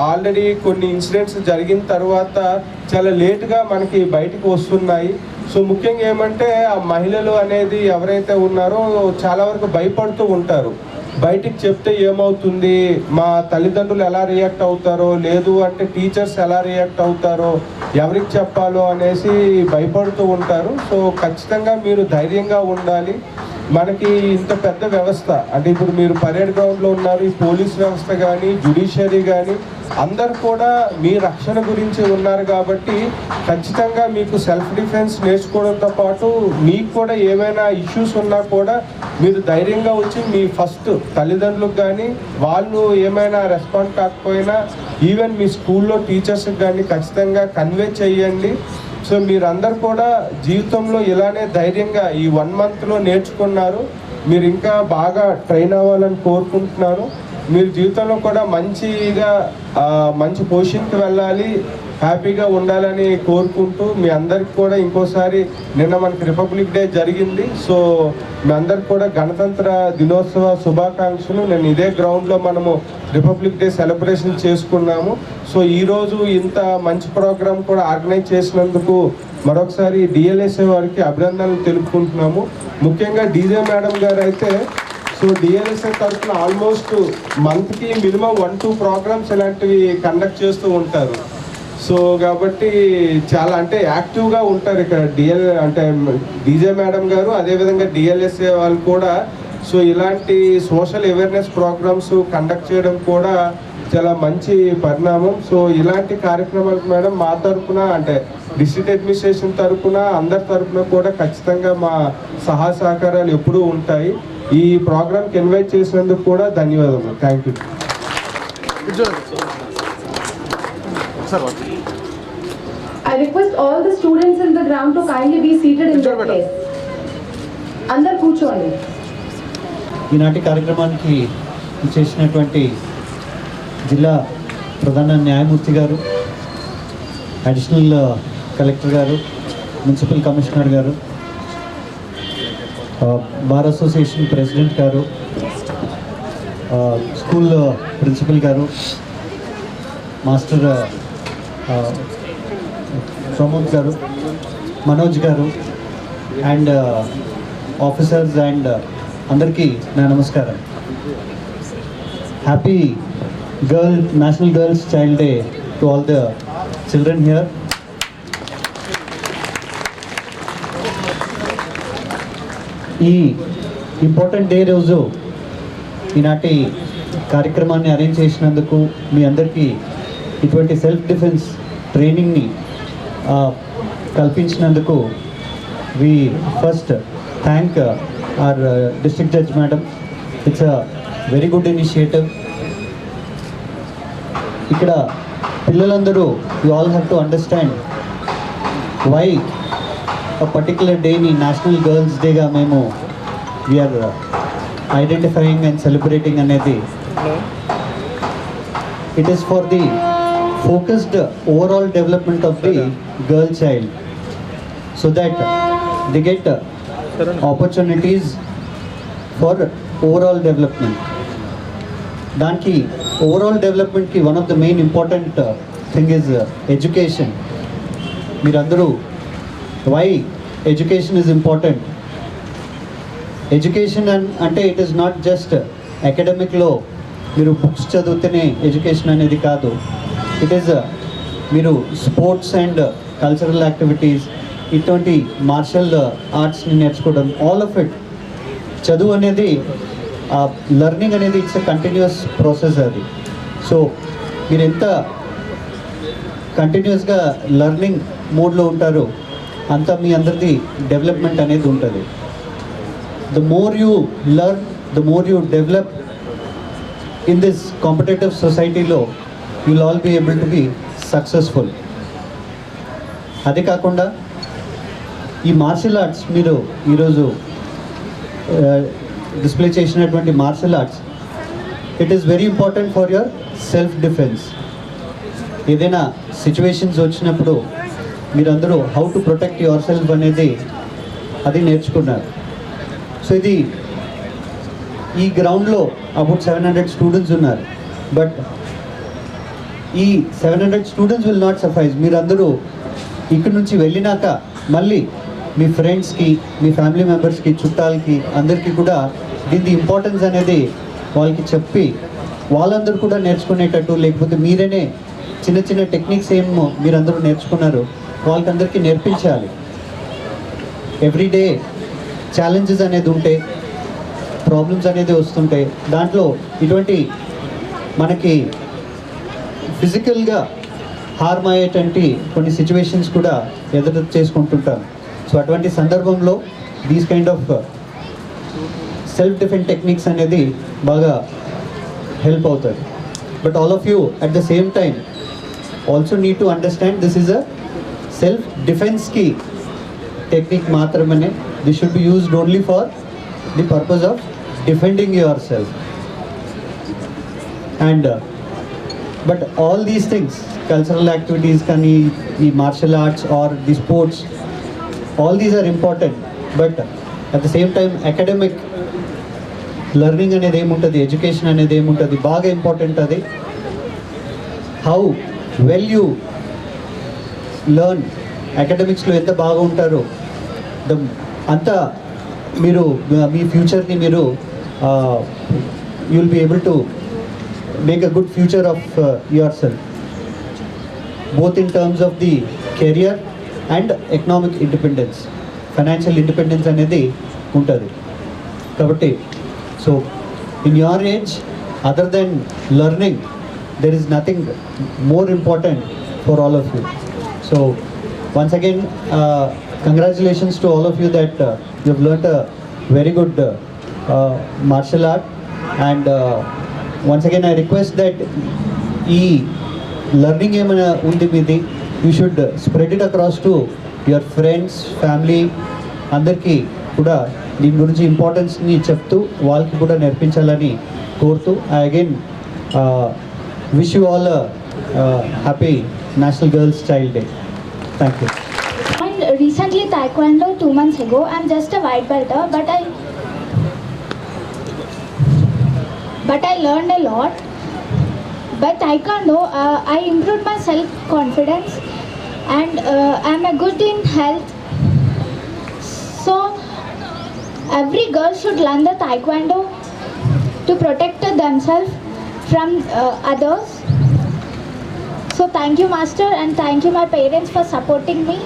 ఆల్రెడీ కొన్ని ఇన్సిడెంట్స్ జరిగిన తర్వాత చాలా లేట్గా మనకి బయటకు వస్తున్నాయి. సో ముఖ్యంగా ఏమంటే ఆ మహిళలు అనేది ఎవరైతే ఉన్నారో చాలా వరకు భయపడుతూ ఉంటారు. బయటికి చెప్తే ఏమవుతుంది, మా తల్లిదండ్రులు ఎలా రియాక్ట్ అవుతారో, లేదు అంటే టీచర్స్ ఎలా రియాక్ట్ అవుతారో, ఎవరికి చెప్పాలో అనేసి భయపడుతూ ఉంటారు. సో ఖచ్చితంగా మీరు ధైర్యంగా ఉండాలి. మనకి ఇంత పెద్ద వ్యవస్థ అంటే ఇప్పుడు మీరు పరేడ్ గ్రౌండ్లో ఉన్నారు, ఈ పోలీస్ వ్యవస్థ కానీ జ్యుడిషియరీ కానీ అందరు కూడా మీ రక్షణ గురించి ఉన్నారు. కాబట్టి ఖచ్చితంగా మీకు సెల్ఫ్ డిఫెన్స్ నేర్చుకోవడంతో పాటు మీకు కూడా ఏమైనా ఇష్యూస్ ఉన్నా కూడా మీరు ధైర్యంగా వచ్చి మీ ఫస్ట్ తల్లిదండ్రులకు కానీ వాళ్ళు ఏమైనా రెస్పాండ్ కాకపోయినా ఈవెన్ మీ స్కూల్లో టీచర్స్కి కానీ ఖచ్చితంగా కన్వే చేయండి. సో మీరందరూ కూడా జీవితంలో ఇలానే ధైర్యంగా ఈ 1 monthలో నేర్చుకున్నారు. మీరు ఇంకా బాగా ట్రైన్ అవ్వాలని కోరుకుంటున్నాను. మీరు జీవితంలో కూడా మంచిగా మంచి పొజిషన్కి వెళ్ళాలి, హ్యాపీగా ఉండాలని కోరుకుంటూ మీ అందరికి కూడా ఇంకోసారి నిన్న మనకి రిపబ్లిక్ డే జరిగింది. సో మీ అందరికి కూడా గణతంత్ర దినోత్సవ శుభాకాంక్షలు. నేను ఇదే గ్రౌండ్లో మనము రిపబ్లిక్ డే సెలబ్రేషన్ చేసుకున్నాము. సో ఈరోజు ఇంత మంచి ప్రోగ్రాం కూడా ఆర్గనైజ్ చేసినందుకు మరొకసారి డిఎల్ఎస్ఏ వారికి అభినందనలు తెలుపుకుంటున్నాము. ముఖ్యంగా డీజే మేడం గారు అయితే సో డిఎల్ఎస్ఏ తరఫున ఆల్మోస్ట్ మంత్కి మినిమం 1-2 ప్రోగ్రామ్స్ ఇలాంటివి కండక్ట్ చేస్తూ ఉంటారు. సో కాబట్టి చాలా అంటే యాక్టివ్గా ఉంటారు ఇక్కడ అంటే డీజే మేడం గారు, అదేవిధంగా డిఎల్ఎస్ఏ వాళ్ళు కూడా. సో ఇలాంటి సోషల్ అవేర్నెస్ ప్రోగ్రామ్స్ కండక్ట్ చేయడం కూడా చాలా మంచి పరిణామం. సో ఇలాంటి కార్యక్రమాలకు మేడం మా తరఫున అంటే డిస్ట్రిక్ట్ అడ్మినిస్ట్రేషన్ తరఫున అందరి తరఫున కూడా ఖచ్చితంగా మా సహాయ సహకారాలు ఎప్పుడూ ఉంటాయి. ఈ ప్రోగ్రామ్కి ఇన్వైట్ చేసినందుకు కూడా ధన్యవాదాలు. Thank you. I request all the students in the ground to kindly be seated in their place. అందరు కూర్చోండి. ఈనాటి కార్యక్రమానికి చేసినటువంటి జిల్లా ప్రధాన న్యాయమూర్తి గారు, అడిషనల్ కలెక్టర్ గారు, మున్సిపల్ కమిషనర్ గారు, బార్ అసోసియేషన్ ప్రెసిడెంట్ గారు, స్కూల్ ప్రిన్సిపల్ గారు, మాస్టర్ ప్రమోద్ గారు, మనోజ్ గారు అండ్ ఆఫీసర్స్ అండ్ అందరికీ నా నమస్కారం. Happy national girls child day to all the children here. ఈ ఇంపార్టెంట్ డే రోజు ఈనాటి కార్యక్రమాన్ని అరేంజ్ చేసినందుకు మీ అందరికీ ఇటువంటి సెల్ఫ్ డిఫెన్స్ ట్రైనింగ్ని కల్పించినందుకు we first thank our district judge madam. It's a very good initiative. ఇక్కడ పిల్లలందరూ you all have to understand why a particular day ni National Girls Day ga memo we are identifying and celebrating anedi. It is for the focused overall development of the girl child so that they get opportunities for overall development. Danki overall development ki one of the main important thing is education. Mirandaru, why education is important? Education ante it is not just academic lo మీరు books చదివితేనే education అనేది కాదు. It is మీరు sports and cultural activities, ఇటువంటి martial ఆర్ట్స్ని నేర్చుకోవడం, all of it. చదువు అనేది learning అనేది ఇట్స్ ఎ కంటిన్యూస్ ప్రాసెస్ అది. సో మీరు ఎంత కంటిన్యూస్గా లెర్నింగ్ మోడ్లో ఉంటారో అంత మీ అందరిది డెవలప్మెంట్ అనేది ఉంటుంది. The more you learn, the more you develop in this competitive society lo you'll all be able to be successful. అదే కాకుండా ఈ మార్షల్ ఆర్ట్స్ మీరు ఈరోజు డిస్ప్లే చేసినటువంటి martial arts it is very important for yourself defence. ఏదైనా situations వచ్చినప్పుడు మీరందరూ how to protect yourself అనేది అది నేర్చుకున్నారు. సో ఇది ఈ గ్రౌండ్లో అబౌట్ 700 స్టూడెంట్స్ ఉన్నారు. బట్ ఈ 700 స్టూడెంట్స్ విల్ నాట్ సఫైజ్. మీరందరూ ఇక్కడి నుంచి వెళ్ళినాక మళ్ళీ మీ ఫ్రెండ్స్కి, మీ ఫ్యామిలీ మెంబర్స్కి, చుట్టాలకి అందరికీ కూడా దీని ఇంపార్టెన్స్ అనేది వాళ్ళకి చెప్పి వాళ్ళందరూ కూడా నేర్చుకునేటట్టు, లేకపోతే మీరేనే చిన్న చిన్న టెక్నిక్స్ ఏమో మీరందరూ నేర్చుకున్నారు వాళ్ళకందరికీ నేర్పించాలి. ఎవ్రీడే ఛాలెంజెస్ అనేది ఉంటే, ప్రాబ్లమ్స్ అనేది వస్తుంటాయి. దాంట్లో ఇటువంటి మనకి ఫిజికల్గా హార్మ్ అయ్యేటువంటి కొన్ని సిచ్యువేషన్స్ కూడా ఎదురు చేసుకుంటుంటాం. సో అటువంటి సందర్భంలో these kind of self defence techniques అనేది బాగా హెల్ప్ అవుతుంది. But all of you at the same time also need to understand this is a self డిఫెన్స్కి టెక్నిక్ మాత్రమే. This should be used only for the purpose of defending yourself. And but all these things, cultural activities, kani the martial arts or the sports, all these are important. But at the same time academic learning anedi em untadi, education anedi em untadi, baga important adi. How well you learn academics lo enta baga untaro the anta మీరు మీ ఫ్యూచర్ని మీరు you will be able to make a good future of yourself, both in terms of the career and economic independence, financial independence అనేది ఉంటుంది. కాబట్టి so in your age other than learning there is nothing more important for all of you. సో once again congratulations to all of you that you have learnt a very good martial art. And once again I request that ee learning emana undi midi you should spread it across to your friends, family, andarki kuda దీని గురించి ఇంపార్టెన్స్ని చెప్తూ వాళ్ళకి కూడా నేర్పించాలని కోరుతూ I again wish you all a happy National Girls Child Day. Thank you. Recently Taekwondo 2 months ago. I'm just a white belter, but I learned a lot. By Taekwondo, I improved my self-confidence and I'm a good in health. So every girl should learn the Taekwondo to protect themselves from others. So thank you master and thank you my parents for supporting me.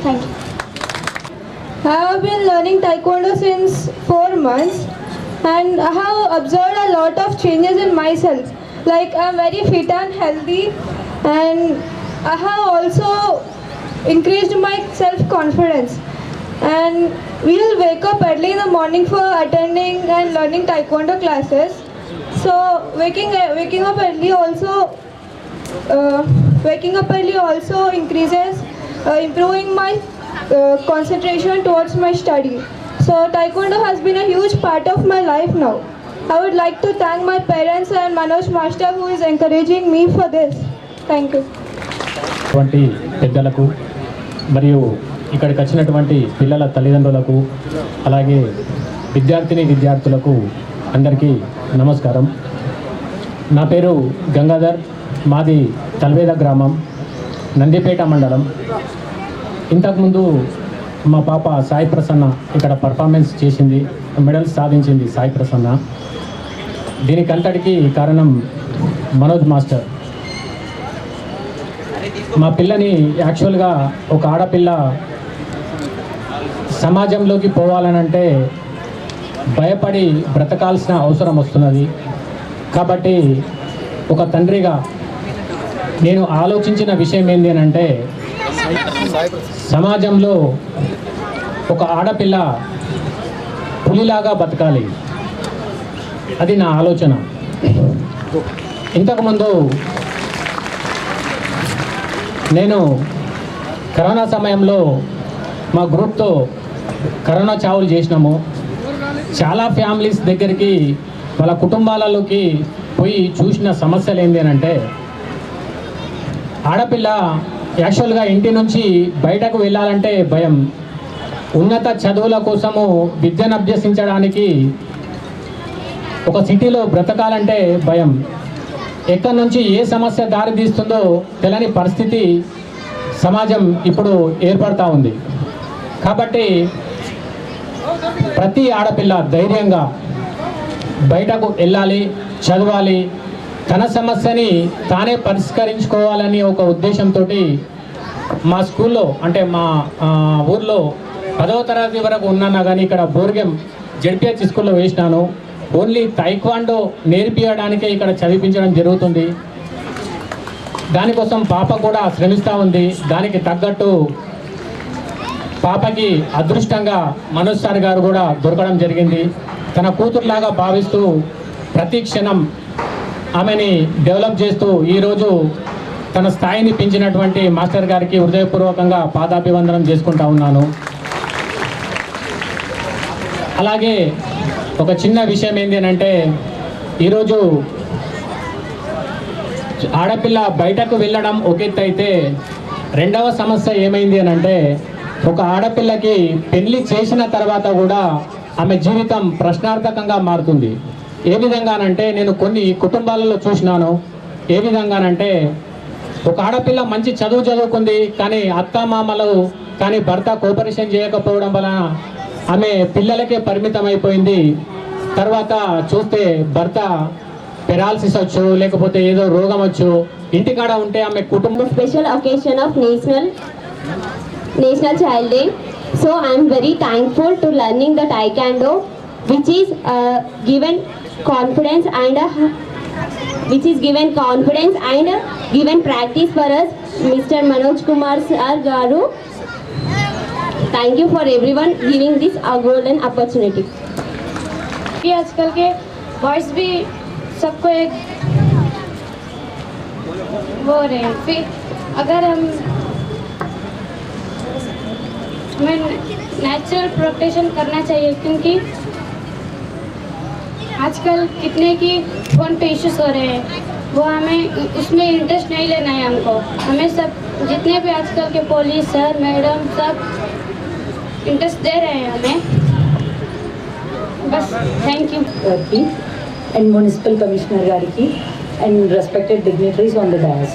Thank you. I have been learning Taekwondo since 4 months and I have observed a lot of changes in myself. Like I am very fit and healthy and I have also increased my self-confidence. and we'll wake up early in the morning for attending and learning taekwondo classes. So waking up early also increases improving my concentration towards my study. So taekwondo has been a huge part of my life now. I would like to thank my parents and Manoj Master who is encouraging me for this. Thank you. పెద్దలకు మరియు ఇక్కడికి వచ్చినటువంటి పిల్లల తల్లిదండ్రులకు అలాగే విద్యార్థులకు అందరికీ నమస్కారం. నా పేరు గంగాధర్, మాది తల్వేద గ్రామం, నందిపేట మండలం. ఇంతకుముందు మా పాప సాయి ప్రసన్న ఇక్కడ పర్ఫార్మెన్స్ చేసింది, మెడల్స్ సాధించింది సాయి ప్రసన్న. దీనికంతటికి కారణం మనోజ్ మాస్టర్. మా పిల్లని యాక్చువల్గా ఒక ఆడపిల్ల సమాజంలోకి పోవాలనంటే భయపడి బ్రతకాల్సిన అవసరం వస్తున్నది. కాబట్టి ఒక తండ్రిగా నేను ఆలోచించిన విషయం ఏంటి అని అంటే, సమాజంలో ఒక ఆడపిల్ల పులిలాగా బతకాలి, అది నా ఆలోచన. ఇంతకుముందు నేను కరోనా సమయంలో మా గ్రూప్తో కరోనా చావులు చేసినాము. చాలా ఫ్యామిలీస్ దగ్గరికి వాళ్ళ కుటుంబాలలోకి పోయి చూసిన సమస్యలు ఏంటి అని అంటే, ఆడపిల్ల యాక్చువల్గా ఇంటి నుంచి బయటకు వెళ్ళాలంటే భయం, ఉన్నత చదువుల కోసము విద్యను అభ్యసించడానికి ఒక సిటీలో బ్రతకాలంటే భయం, ఎక్కడి నుంచి ఏ సమస్య దారి తీస్తుందో తెలియని పరిస్థితి సమాజం ఇప్పుడు ఏర్పడతా ఉంది. కాబట్టి ప్రతి ఆడపిల్ల ధైర్యంగా బయటకు వెళ్ళాలి, చదవాలి, తన సమస్యని తానే పరిష్కరించుకోవాలని ఒక ఉద్దేశంతో మా స్కూల్లో, అంటే మా ఊర్లో 10వ తరగతి వరకు ఉన్నాను కానీ ఇక్కడ బోర్గెం జెడ్పిహెచ్ స్కూల్లో వేసినాను. ఓన్లీ టైక్వాండో నేర్పించడానికే ఇక్కడ చదివించడం జరుగుతుంది. దానికోసం పాప కూడా శ్రమిస్తూ ఉంది. దానికి తగ్గట్టు పాపకి అదృష్టంగా మనోజ్ సార్ గారు కూడా దొరకడం జరిగింది. తన కూతురులాగా భావిస్తూ ప్రతి క్షణం ఆమెని డెవలప్ చేస్తూ ఈరోజు తన స్థాయిని పెంచినటువంటి మాస్టర్ గారికి హృదయపూర్వకంగా పాదాభివందనం చేసుకుంటా ఉన్నాను. అలాగే ఒక చిన్న విషయం ఏంటి అని అంటే, ఈరోజు ఆడపిల్ల బయటకు వెళ్ళడం ఒక ఎత్తు అయితే, రెండవ సమస్య ఏమైంది అని అంటే, ఒక ఆడపిల్లకి పెళ్లి చేసిన తర్వాత కూడా ఆమె జీవితం ప్రశ్నార్థకంగా మారుతుంది. ఏ విధంగానంటే, నేను కొన్ని కుటుంబాలలో చూసినాను. ఏ విధంగానంటే, ఒక ఆడపిల్ల మంచి చదువుకుంది కానీ అత్తామామలు కానీ భర్త కోఆపరేషన్ చేయకపోవడం వలన ఆమె పిల్లలకే పరిమితం అయిపోయింది. తర్వాత చూస్తే భర్త పెరాలసిస్ వచ్చు, లేకపోతే ఏదో రోగం వచ్చు, ఇంటికాడ ఉంటే ఆమె కుటుంబం. Special occasion of national child day. So I'm very thankful to learning the taekwondo which is given confidence and given practice for us, Mr. Manoj Kumar sir garu. Thank you for everyone giving this a golden opportunity. आजकल के boys भी सबको एक वो रहे हैं. फिर अगर हमें नेचुरल प्रोटेक्शन करना चाहिए, क्योंकि आजकल कितने की फोन पे इश्यूज हो रहे हैं, वो हमें उसमें इंटरेस्ट नहीं लेना है. हमको हमें सब जितने भी आजकल के पुलिस सर मैडम सब इंटरेस्ट दे रहे हैं हमें. बस thank you. And municipal commissioner gariki and respected dignitaries on the dais,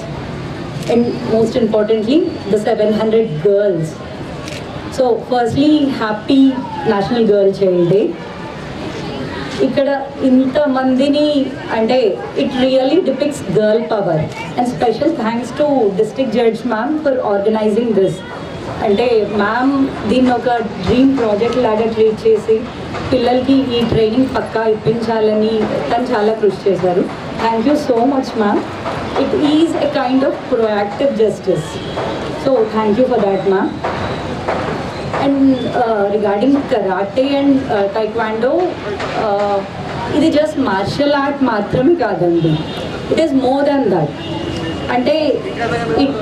and most importantly the 700 girls. So firstly, happy National Girl Child Day. ఇక్కడ ఇంతమందిని అంటే it really depicts girl power. And special thanks to district judge ma'am for organising this. అంటే ma'am దీన్ని ఒక dream project లాగా treat చేసి పిల్లలకి ఈ ట్రైనింగ్ పక్కా ఇప్పించాలని తను చాలా కృషి చేశారు. Thank you so much ma'am. It is a kind of proactive justice. So thank you for that ma'am. And regarding karate and taekwondo, ఇది జస్ట్ మార్షల్ ఆర్ట్ మాత్రమే కాదండి, it is more than that. అంటే it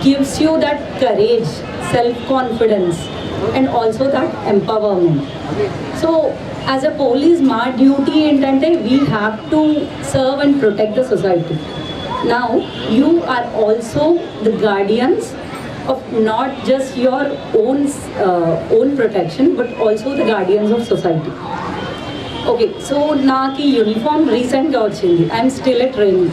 gives you that courage, self confidence and also that empowerment. So as a police మా duty ఏంటంటే we have to serve and protect the society. Now you are also the guardians of not just your own protection but also the guardians of society. Okay, so naaki uniform recent ga vachindi. I am still a trainee.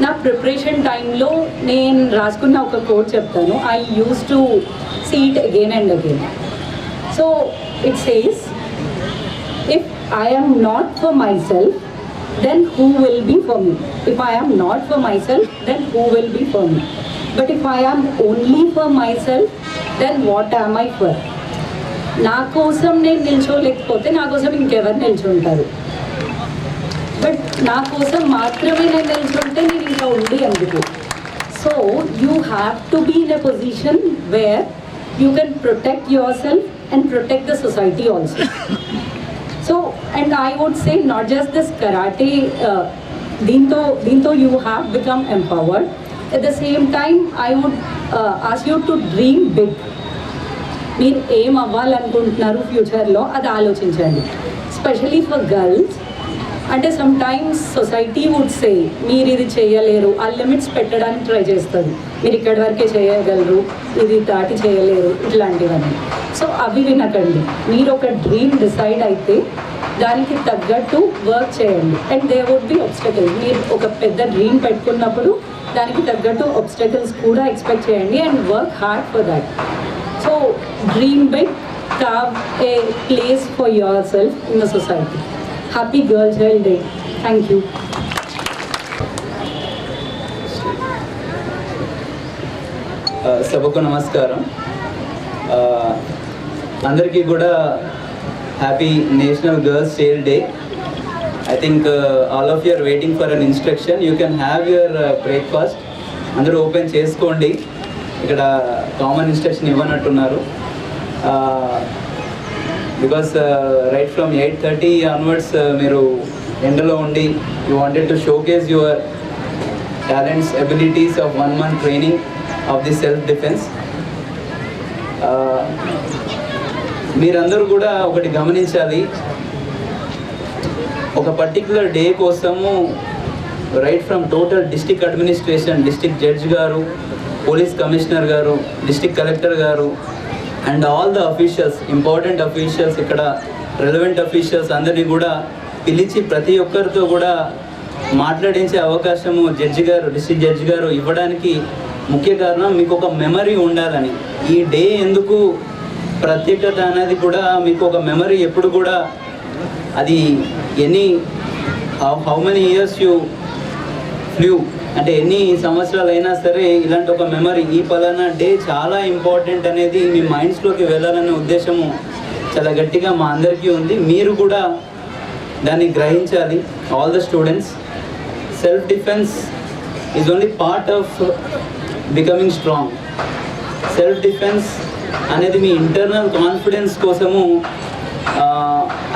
Na preparation time lo nen raskunna oka quote cheptanu. I used to see it again and again. So it says, if I am not for myself, then who will be for me? If I am not for myself, then who will be for me? But if I am only for myself, then what am I for? నా కోసం నేను నిల్చోలేకపోతే నా కోసం ఇంకెవరు నిల్చుంటారు. But నా కోసం మాత్రమే నేను నిల్చుంటే నేను ఇంకా ఉంది అందుకు. So you have to be in a position where you can protect yourself and protect the society also. So and I would say not just this karate, దీంతో you have become empowered. At the same time, I would ask you to dream big. మీరు ఏం అవ్వాలనుకుంటున్నారు ఫ్యూచర్లో అది ఆలోచించండి. Specially for girls, అంటే sometimes society would say మీరు ఇది చేయలేరు, ఆ లిమిట్స్ పెట్టడానికి ట్రై చేస్తుంది. మీరు ఇక్కడి వరకే చేయగలరు, ఇది దాటి చేయలేరు, ఇట్లాంటివన్నీ. సో అవి వినకండి. మీరు ఒక డ్రీమ్ డిసైడ్ అయితే దానికి తగ్గట్టు వర్క్ చేయండి. And they would be obstacles. మీరు ఒక పెద్ద డ్రీమ్ పెట్టుకున్నప్పుడు దానికి తగ్గట్టు ఆబ్స్టకల్స్ కూడా ఎక్స్పెక్ట్ చేయండి and work hard for that. So dream big, carve a place for yourself in the society. Happy Girl Child Day. Thank you. సభకు నమస్కారం. అందరికీ కూడా happy national girls child day. I think all of you are waiting for an instruction. You can have your breakfast. అందరూ open చేసుకోండి. ఇక్కడ common instruction ఇవ్వనట్టున్నారు. Because right from 8:30 onwards మీరు ఎండలో ఉండి you wanted to showcase your talents, abilities of 1 month training of the self defence. మీరందరూ కూడా ఒకటి గమనించాలి, ఒక పర్టిక్యులర్ డే కోసము right from total district administration, district judge గారు, పోలీస్ కమిషనర్ గారు, డిస్ట్రిక్ట్ కలెక్టర్ గారు and all the officials, important officials, ఇక్కడ రెలవెంట్ అఫీషియల్స్ అందరినీ కూడా పిలిచి ప్రతి ఒక్కరితో కూడా మాట్లాడించే అవకాశము జడ్జి గారు, డిస్ట్రిక్ట్ జడ్జి గారు ఇవ్వడానికి ముఖ్య కారణం మీకు ఒక మెమరీ ఉండాలని. ఈ డే ఎందుకు ప్రత్యేకత అనేది కూడా మీకు ఒక మెమరీ ఎప్పుడు కూడా అది how many years you flu అంటే ఎన్ని సంవత్సరాలు అయినా సరే ఇలాంటి ఒక మెమరీ, ఈ పలానా డే చాలా ఇంపార్టెంట్ అనేది మీ మైండ్స్లోకి వెళ్ళాలనే ఉద్దేశము చాలా గట్టిగా మా అందరికీ ఉంది. మీరు కూడా దాన్ని గ్రహించాలి. All the students, self defence is only part of becoming strong. Self defence అనేది మీ ఇంటర్నల్ కాన్ఫిడెన్స్ కోసము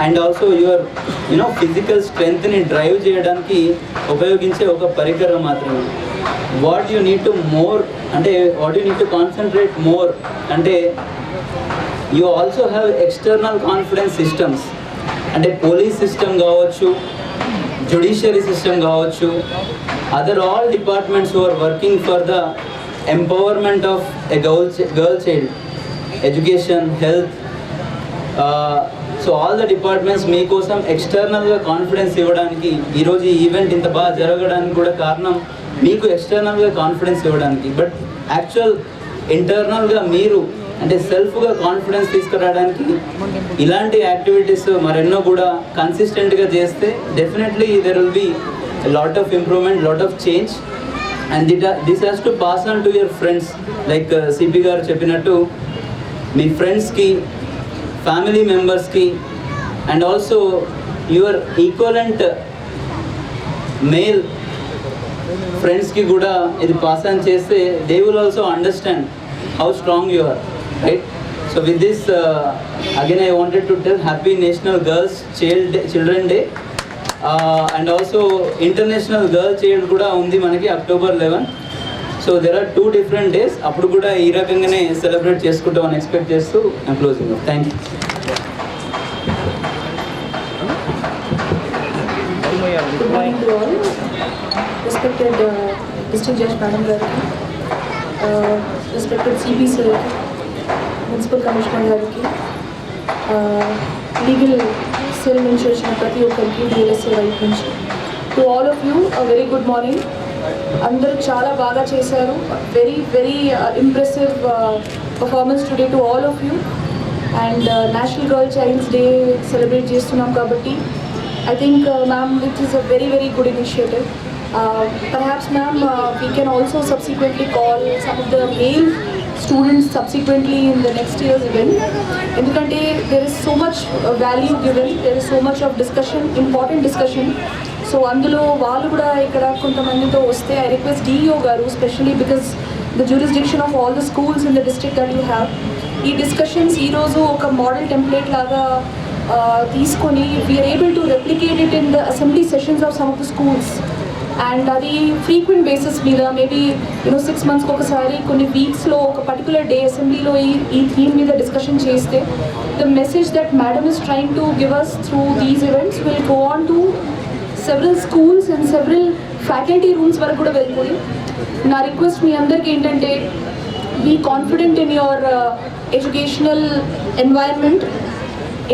అండ్ ఆల్సో యువర్ ఫిజికల్ స్ట్రెంగ్త్ని డ్రైవ్ చేయడానికి ఉపయోగించే ఒక పరికరం మాత్రమే. What you need to more అంటే what you need to concentrate more అంటే you also have external confidence systems. అంటే పోలీస్ సిస్టమ్ కావచ్చు, జ్యుడిషియరీ సిస్టమ్ కావచ్చు, other all departments who are working for the empowerment of a girl child, education, health. So all the departments మీకోసం ఎక్స్టర్నల్గా confidence ఇవ్వడానికి, ఈరోజు ఈ event ఇంత బాగా జరగడానికి కూడా కారణం మీకు ఎక్స్టర్నల్గా కాన్ఫిడెన్స్ ఇవ్వడానికి. బట్ యాక్చువల్ ఇంటర్నల్గా మీరు అంటే సెల్ఫ్గా కాన్ఫిడెన్స్ తీసుకురావడానికి ఇలాంటి యాక్టివిటీస్ మరెన్నో కూడా కన్సిస్టెంట్గా చేస్తే definitely there will be lot of improvement, lot of change. And this has to pass on to your friends. Like CP గారు చెప్పినట్టు మీ ఫ్రెండ్స్కి, ఫ్యామిలీ మెంబర్స్కి and also your equivalent male ఫ్రెండ్స్కి కూడా ఇది పాస్ ఆన్ చేస్తే they will also understand how strong you are, right? So with this, again I wanted to tell Happy National Children Day. And also International Girl Child kuda undi manaki October 11. So there are 2 different days. Appudu kuda ee rakangane celebrate cheskuntam ani expect chestu I'm closing up. Thank you. Good morning to all. Respected District Judge Madam Gariki, respected CP Sir, Municipal Commissioner Gariki, legal cell నుంచి వచ్చిన ప్రతి ఒక్కరికి DLSA వైపు నుంచి. To all of you, a very good morning. అందరూ చాలా బాగా చేశారు. Very impressive performance today to all of you. And National Girl Child's Day celebrate చేస్తున్నాం కాబట్టి I think ma'am, it is a very good initiative. Perhaps ma'am, we can also subsequently call some of the male students subsequently in the next year's event. Endukante there is so much value given, there is so much of discussion, important discussion. So అందులో వాళ్ళు కూడా ఇక్కడ కొంతమందితో వస్తే I request DEO గారు, especially because the jurisdiction of all the schools in the district that you have, ఈ discussions ఈ రోజు ఒక మోడల్ టెంప్లెట్ లాగా తీసుకొని we are able to replicate it in the assembly sessions of some of the schools. And అది frequent basis మీద maybe 6 months ఒకసారి కొన్ని వీక్స్లో ఒక పర్టికులర్ డే అసెంబ్లీలో ఈ థీమ్ మీద డిస్కషన్ చేస్తే the message that madam is trying to give us through these events will go on to several schools and several faculty rooms వరకు కూడా వెళ్ళిపోయి. నా రిక్వెస్ట్ మీ అందరికీ ఏంటంటే be confident in your educational environment.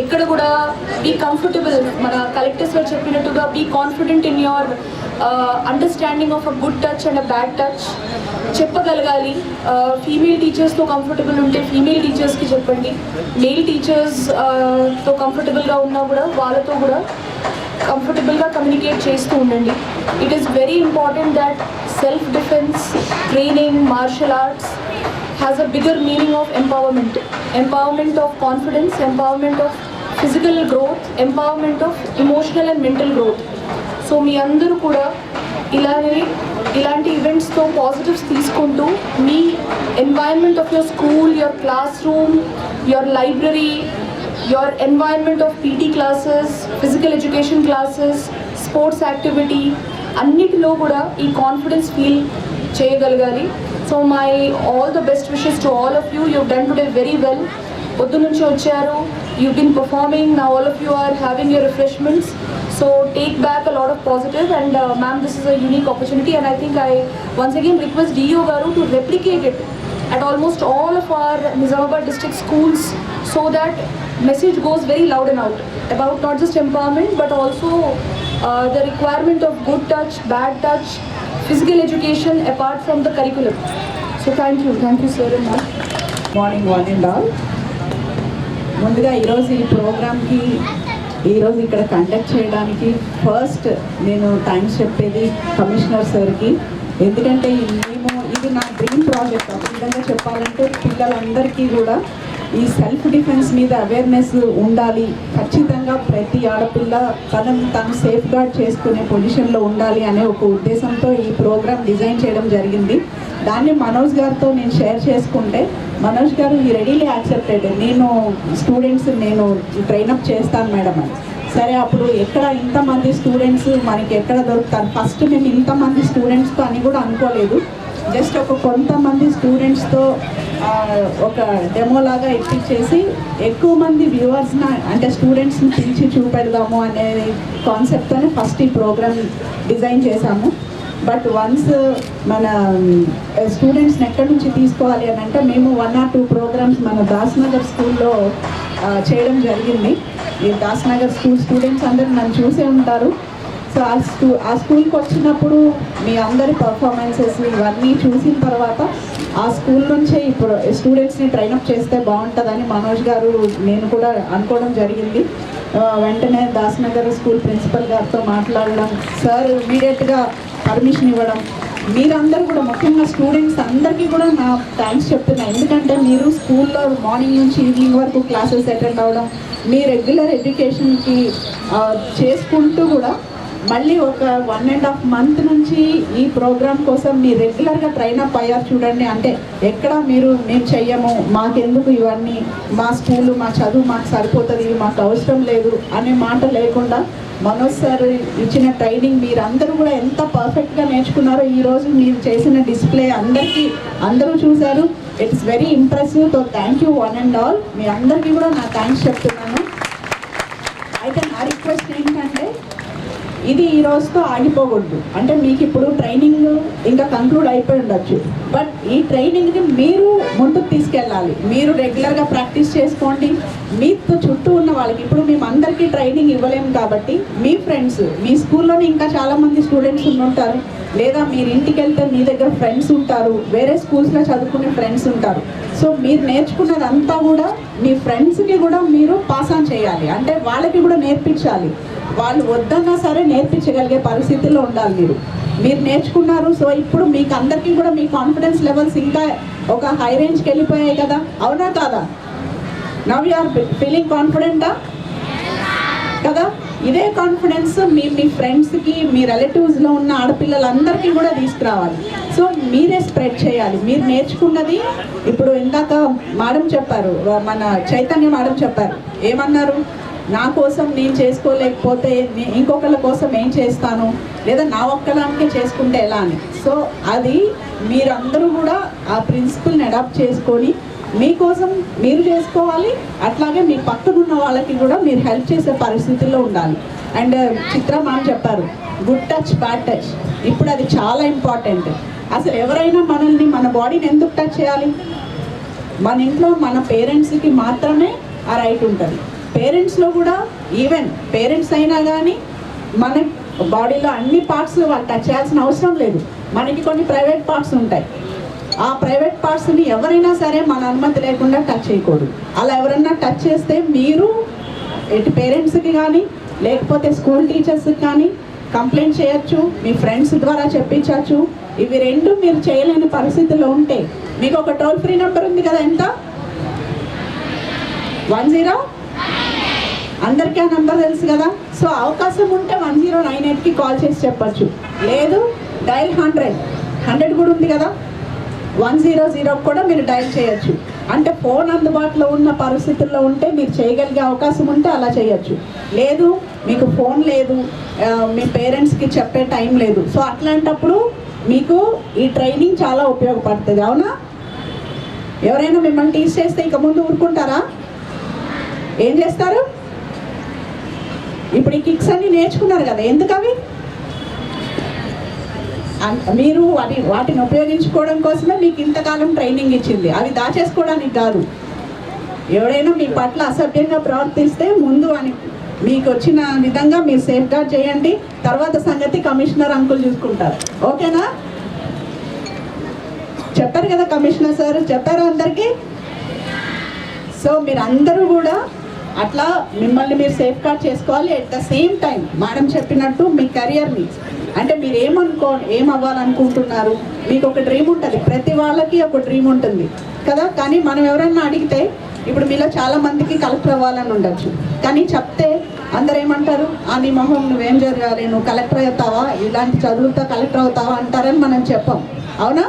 ఎక్కడ కూడా బీ కంఫర్టబుల్, మన కలెక్టర్ సార్ చెప్పినట్టుగా be confident in your understanding of a good touch and a bad touch. చెప్పగలగాలి. ఫీమేల్ టీచర్స్తో కంఫర్టబుల్ ఉంటే ఫీమేల్ టీచర్స్కి చెప్పండి. మేల్ టీచర్స్తో కంఫర్టబుల్గా ఉన్నా కూడా వాళ్ళతో కూడా కంఫర్టబుల్గా కమ్యూనికేట్ చేస్తూ ఉండండి. It is very important that self defence training, martial arts has a bigger meaning of empowerment of confidence, empowerment of physical growth, empowerment of emotional and mental growth. So మీ అందరూ కూడా ఇలాంటి ఈవెంట్స్తో పాజిటివ్స్ తీసుకుంటూ మీ environment of your school, your classroom, your library, your environment of PT classes, physical education classes, sports activity అన్నిటిలో కూడా ఈ కాన్ఫిడెన్స్ ఫీల్ చేయగలగాలి. So my all the best wishes to all of you. You've done today very well. పొద్దు నుంచి వచ్చారు, you've been performing, now all of you are having your refreshments. So take back a lot of positive and ma'am, this is a unique opportunity and I think I once again request DEO garu to replicate it at almost all of our Nizamabad district schools so that message goes very loud and out about not just empowerment but also the requirement of good touch, bad touch, physical education apart from the curriculum. So thank you sir and ma'am. Morning one and all. ముందుగా ఈరోజు ఈ ప్రోగ్రామ్కి ఈరోజు ఇక్కడ conduct చేయడానికి first నేను thanks చెప్పేది commissioner సార్కి. ఎందుకంటే ఇది నా డ్రీమ్ ప్రాజెక్ట్. ఒక విధంగా చెప్పాలంటే పిల్లలందరికీ కూడా ఈ సెల్ఫ్ డిఫెన్స్ మీద అవేర్నెస్ ఉండాలి. ఖచ్చితంగా ప్రతి ఆడపిల్ల తనను తాను సేఫ్ గార్డ్ చేసుకునే పొజిషన్లో ఉండాలి అనే ఒక ఉద్దేశంతో ఈ ప్రోగ్రామ్ డిజైన్ చేయడం జరిగింది. దాన్ని మనోజ్ గారితో నేను షేర్ చేసుకుంటే మనోజ్ గారు ఈ రెడీలీ యాక్సెప్టెడ్. నేను స్టూడెంట్స్ నేను ట్రైనప్ చేస్తాను మేడం అని. సరే, అప్పుడు ఎక్కడ ఇంతమంది స్టూడెంట్స్ మనకి ఎక్కడ దొరుకుతారు? ఫస్ట్ మేము ఇంతమంది స్టూడెంట్స్తో అని కూడా అనుకోలేదు. జస్ట్ ఒక కొంతమంది స్టూడెంట్స్తో ఒక డెమోలాగా ఇప్పించేసి ఎక్కువ మంది వ్యూవర్స్ని అంటే స్టూడెంట్స్ని పిలిచి చూపెడదాము అనే కాన్సెప్ట్తోనే ఫస్ట్ ఈ ప్రోగ్రామ్ డిజైన్ చేశాము. బట్ వన్స్ మన స్టూడెంట్స్ని ఎక్కడి నుంచి తీసుకోవాలి అని అంటే మేము 1 or 2 ప్రోగ్రామ్స్ మన దాస్నగర్ స్కూల్లో చేయడం జరిగింది. ఈ దాస్నగర్ స్కూల్ స్టూడెంట్స్ అందరూ నన్ను చూసే ఉంటారు. సో ఆ స్కూల్కి వచ్చినప్పుడు మీ అందరి పర్ఫార్మెన్సెస్ ఇవన్నీ చూసిన తర్వాత ఆ స్కూల్ నుంచే ఇప్పుడు స్టూడెంట్స్ని ట్రైనప్ చేస్తే బాగుంటుందని మనోజ్ గారు నేను కూడా అనుకోవడం జరిగింది. వెంటనే దాస్నగర్ స్కూల్ ప్రిన్సిపల్ గారితో మాట్లాడడం, సార్ ఇమీడియట్గా పర్మిషన్ ఇవ్వడం, మీరందరూ కూడా ముఖ్యంగా స్టూడెంట్స్ అందరికీ కూడా నా థ్యాంక్స్ చెప్తున్నాను. ఎందుకంటే మీరు స్కూల్లో మార్నింగ్ నుంచి ఈవినింగ్ వరకు క్లాసెస్ అటెండ్ అవ్వడం, మీ రెగ్యులర్ ఎడ్యుకేషన్కి చేసుకుంటూ కూడా మళ్ళీ ఒక 1.5 month నుంచి ఈ ప్రోగ్రామ్ కోసం మీరు రెగ్యులర్గా ట్రైన్ అప్ అయ్యారు చూడండి. అంటే ఎక్కడ మేము చెయ్యము, మాకెందుకు ఇవన్నీ, మా స్కూలు మా చదువు మాకు సరిపోతుంది, మాకు అవసరం లేదు అనే మాట లేకుండా మనోజ్ సార్ ఇచ్చిన ట్రైనింగ్ మీరందరూ కూడా ఎంత పర్ఫెక్ట్గా నేర్చుకున్నారో ఈరోజు మీరు చేసిన డిస్ప్లే అందరూ చూశారు. It's very impressive. So thank you one and all. మీ అందరికీ కూడా నా థ్యాంక్స్ చెప్తున్నాను. అయితే నా రిక్వెస్ట్ ఏంటంటే ఇది ఈ రోజుతో ఆగిపోకూడదు. అంటే మీకు ఇప్పుడు ట్రైనింగ్ ఇంకా కంక్లూడ్ అయిపోయి ఉండొచ్చు, బట్ ఈ ట్రైనింగ్ని మీరు ముందుకు తీసుకెళ్ళాలి. మీరు రెగ్యులర్గా ప్రాక్టీస్ చేసుకోండి. మీతో చుట్టూ ఉన్న వాళ్ళకి, ఇప్పుడు మేము అందరికీ ట్రైనింగ్ ఇవ్వలేము కాబట్టి మీ ఫ్రెండ్స్, మీ స్కూల్లోనే ఇంకా చాలామంది స్టూడెంట్స్ ఉంటారు, లేదా మీరు ఇంటికి వెళ్తే మీ దగ్గర ఫ్రెండ్స్ ఉంటారు, వేరే స్కూల్స్లో చదువుకునే ఫ్రెండ్స్ ఉంటారు. సో మీరు నేర్చుకున్నదంతా కూడా మీ ఫ్రెండ్స్కి కూడా మీరు పాస్ ఆన్ చేయాలి. అంటే వాళ్ళకి కూడా నేర్పించాలి. వాళ్ళు వద్దన్నా సరే నేర్పించగలిగే పరిస్థితిలో ఉండాలి. మీరు నేర్చుకున్నారు. సో ఇప్పుడు మీకు అందరికీ కూడా మీ కాన్ఫిడెన్స్ లెవెల్స్ ఇంకా ఒక హై రేంజ్కి వెళ్ళిపోయాయి కదా, అవునా కాదా? నవ్ యు ఆర్ ఫీలింగ్ కాన్ఫిడెంటా కదా? ఇదే కాన్ఫిడెన్స్ మీ ఫ్రెండ్స్కి, మీ రిలేటివ్స్లో ఉన్న ఆడపిల్లలందరికీ కూడా తీసుకురావాలి. సో మీరే స్ప్రెడ్ చేయాలి. మీరు నేర్చుకున్నది ఇప్పుడు ఇందాక మేడం చెప్పారు, మన చైతన్య మేడం చెప్పారు, ఏమన్నారు? నా కోసం నేను చేసుకోలేకపోతే ఇంకొకళ్ళ కోసం ఏం చేస్తాను, లేదా నా ఒక్కలాంటికే చేసుకుంటే ఎలా అని. సో అది మీరందరూ కూడా ఆ ప్రిన్సిపల్ని అడాప్ట్ చేసుకొని మీకోసం మీరు చేసుకోవాలి. అట్లాగే మీ పక్కనున్న వాళ్ళకి కూడా మీరు హెల్ప్ చేసే పరిస్థితుల్లో ఉండాలి. అండ్ చిత్ర మ్యామ్ చెప్పారు గుడ్ టచ్ బ్యాడ్ టచ్. ఇప్పుడు అది చాలా ఇంపార్టెంట్. అసలు ఎవరైనా మనల్ని, మన బాడీని ఎందుకు టచ్ చేయాలి? మన ఇంట్లో మన పేరెంట్స్కి మాత్రమే ఆ రైట్ ఉంటుంది. పేరెంట్స్లో కూడా ఈవెన్ పేరెంట్స్ అయినా కానీ మన బాడీలో అన్ని పార్ట్స్ వాళ్ళు టచ్ చేయాల్సిన అవసరం లేదు. మనకి కొన్ని ప్రైవేట్ పార్ట్స్ ఉంటాయి. ఆ ప్రైవేట్ పార్ట్స్ని ఎవరైనా సరే మన అనుమతి లేకుండా టచ్ చేయకూడదు. అలా ఎవరైనా టచ్ చేస్తే మీరు ఎటు పేరెంట్స్కి కానీ లేకపోతే స్కూల్ టీచర్స్కి కానీ కంప్లైంట్ చేయొచ్చు, మీ ఫ్రెండ్స్ ద్వారా చెప్పించవచ్చు. ఇవి రెండు మీరు చేయలేని పరిస్థితుల్లో ఉంటే మీకు ఒక టోల్ ఫ్రీ నెంబర్ ఉంది కదా, ఎంత? 10 అందరికీ ఆ నెంబర్ తెలుసు కదా. సో అవకాశం ఉంటే 1098కి కాల్ చేసి చెప్పచ్చు. లేదు డైల్ 100 కూడా ఉంది కదా, 100 కూడా మీరు డైల్ చేయొచ్చు. అంటే ఫోన్ అందుబాటులో ఉన్న పరిస్థితుల్లో ఉంటే మీరు చేయగలిగే అవకాశం ఉంటే అలా చేయొచ్చు. లేదు మీకు ఫోన్ లేదు, మీ పేరెంట్స్కి చెప్పే టైం లేదు, సో అట్లాంటప్పుడు మీకు ఈ ట్రైనింగ్ చాలా ఉపయోగపడుతుంది. అవునా? ఎవరైనా మిమ్మల్ని టీచ్ చేస్తే ఇక ముందు ఊరుకుంటారా? ఏం చేస్తారు? ఇప్పుడు ఈ కిక్స్ అన్ని నేర్చుకున్నారు కదా, ఎందుకు అవి? మీరు వాటిని ఉపయోగించుకోవడం కోసమే మీకు ఇంతకాలం ట్రైనింగ్ ఇచ్చింది, అవి దాచేసుకోవడానికి కాదు. ఎవరైనా మీ పట్ల అసభ్యంగా ప్రవర్తిస్తే ముందు అని మీకు వచ్చిన విధంగా మీరు సేఫ్ గార్డ్ చేయండి. తర్వాత సంగతి కమిషనర్ అంకుల్ చూసుకుంటారు. ఓకేనా? చెప్పారు కదా కమిషనర్ సార్, చెప్పారు అందరికీ. సో మీరు అందరూ కూడా అట్లా మిమ్మల్ని మీరు సేఫ్ గార్డ్ చేసుకోవాలి. At the same time madam చెప్పినట్టు మీ కెరియర్ని, అంటే మీరు ఏం అవ్వాలనుకుంటున్నారు, మీకు ఒక డ్రీమ్ ఉంటుంది. ప్రతి వాళ్ళకి ఒక డ్రీమ్ ఉంటుంది కదా. కానీ మనం ఎవరన్నా అడిగితే, ఇప్పుడు మీలో చాలా మందికి కలెక్టర్ అవ్వాలని ఉండొచ్చు, కానీ చెప్తే అందరు ఏమంటారు? నీ మొహం, నువ్వేం జరగాలి, నువ్వు కలెక్టర్ అవుతావా, ఇలాంటి చదువులతో కలెక్టర్ అవుతావా అంటారని మనం చెప్పాం. అవునా?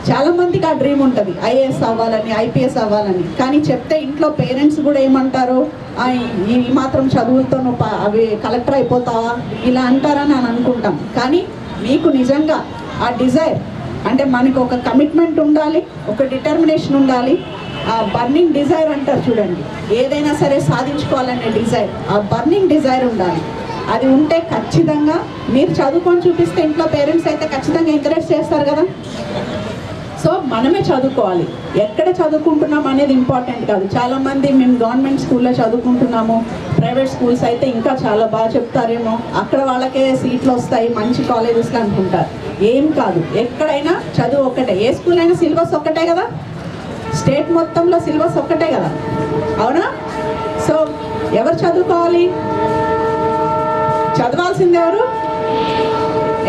చాలామందికి ఆ డ్రీమ్ ఉంటుంది, ఐఏఎస్ అవ్వాలని, ఐపీఎస్ అవ్వాలని. కానీ చెప్తే ఇంట్లో పేరెంట్స్ కూడా ఏమంటారు? ఈ మాత్రం చదువులతో నువ్వు అవి కలెక్టర్ అయిపోతావా ఇలా అంటారని అని అనుకుంటాం. కానీ మీకు నిజంగా ఆ డిజైర్, అంటే మనకు ఒక కమిట్మెంట్ ఉండాలి, ఒక డిటర్మినేషన్ ఉండాలి. ఆ బర్నింగ్ డిజైర్ అంటారు చూడండి, ఏదైనా సరే సాధించుకోవాలనే డిజైర్, ఆ బర్నింగ్ డిజైర్ ఉండాలి. అది ఉంటే ఖచ్చితంగా మీరు చదువుకొని చూపిస్తే ఇంట్లో పేరెంట్స్ అయితే ఖచ్చితంగా ఎంకరేజ్ చేస్తారు కదా. సో మనమే చదువుకోవాలి. ఎక్కడ చదువుకుంటున్నాం అనేది ఇంపార్టెంట్ కాదు. చాలామంది మేము గవర్నమెంట్ స్కూల్లో చదువుకుంటున్నాము, ప్రైవేట్ స్కూల్స్ అయితే ఇంకా చాలా బాగా చెప్తారేమో, అక్కడ వాళ్ళకే సీట్లు వస్తాయి మంచి కాలేజెస్లో అనుకుంటారు. ఏం కాదు, ఎక్కడైనా చదువు ఒక్కటే. ఏ స్కూల్ అయినా సిలబస్ ఒక్కటే కదా, స్టేట్ మొత్తంలో సిలబస్ ఒక్కటే కదా. అవునా? సో ఎవరు చదువుకోవాలి? చదవాల్సింది ఎవరు?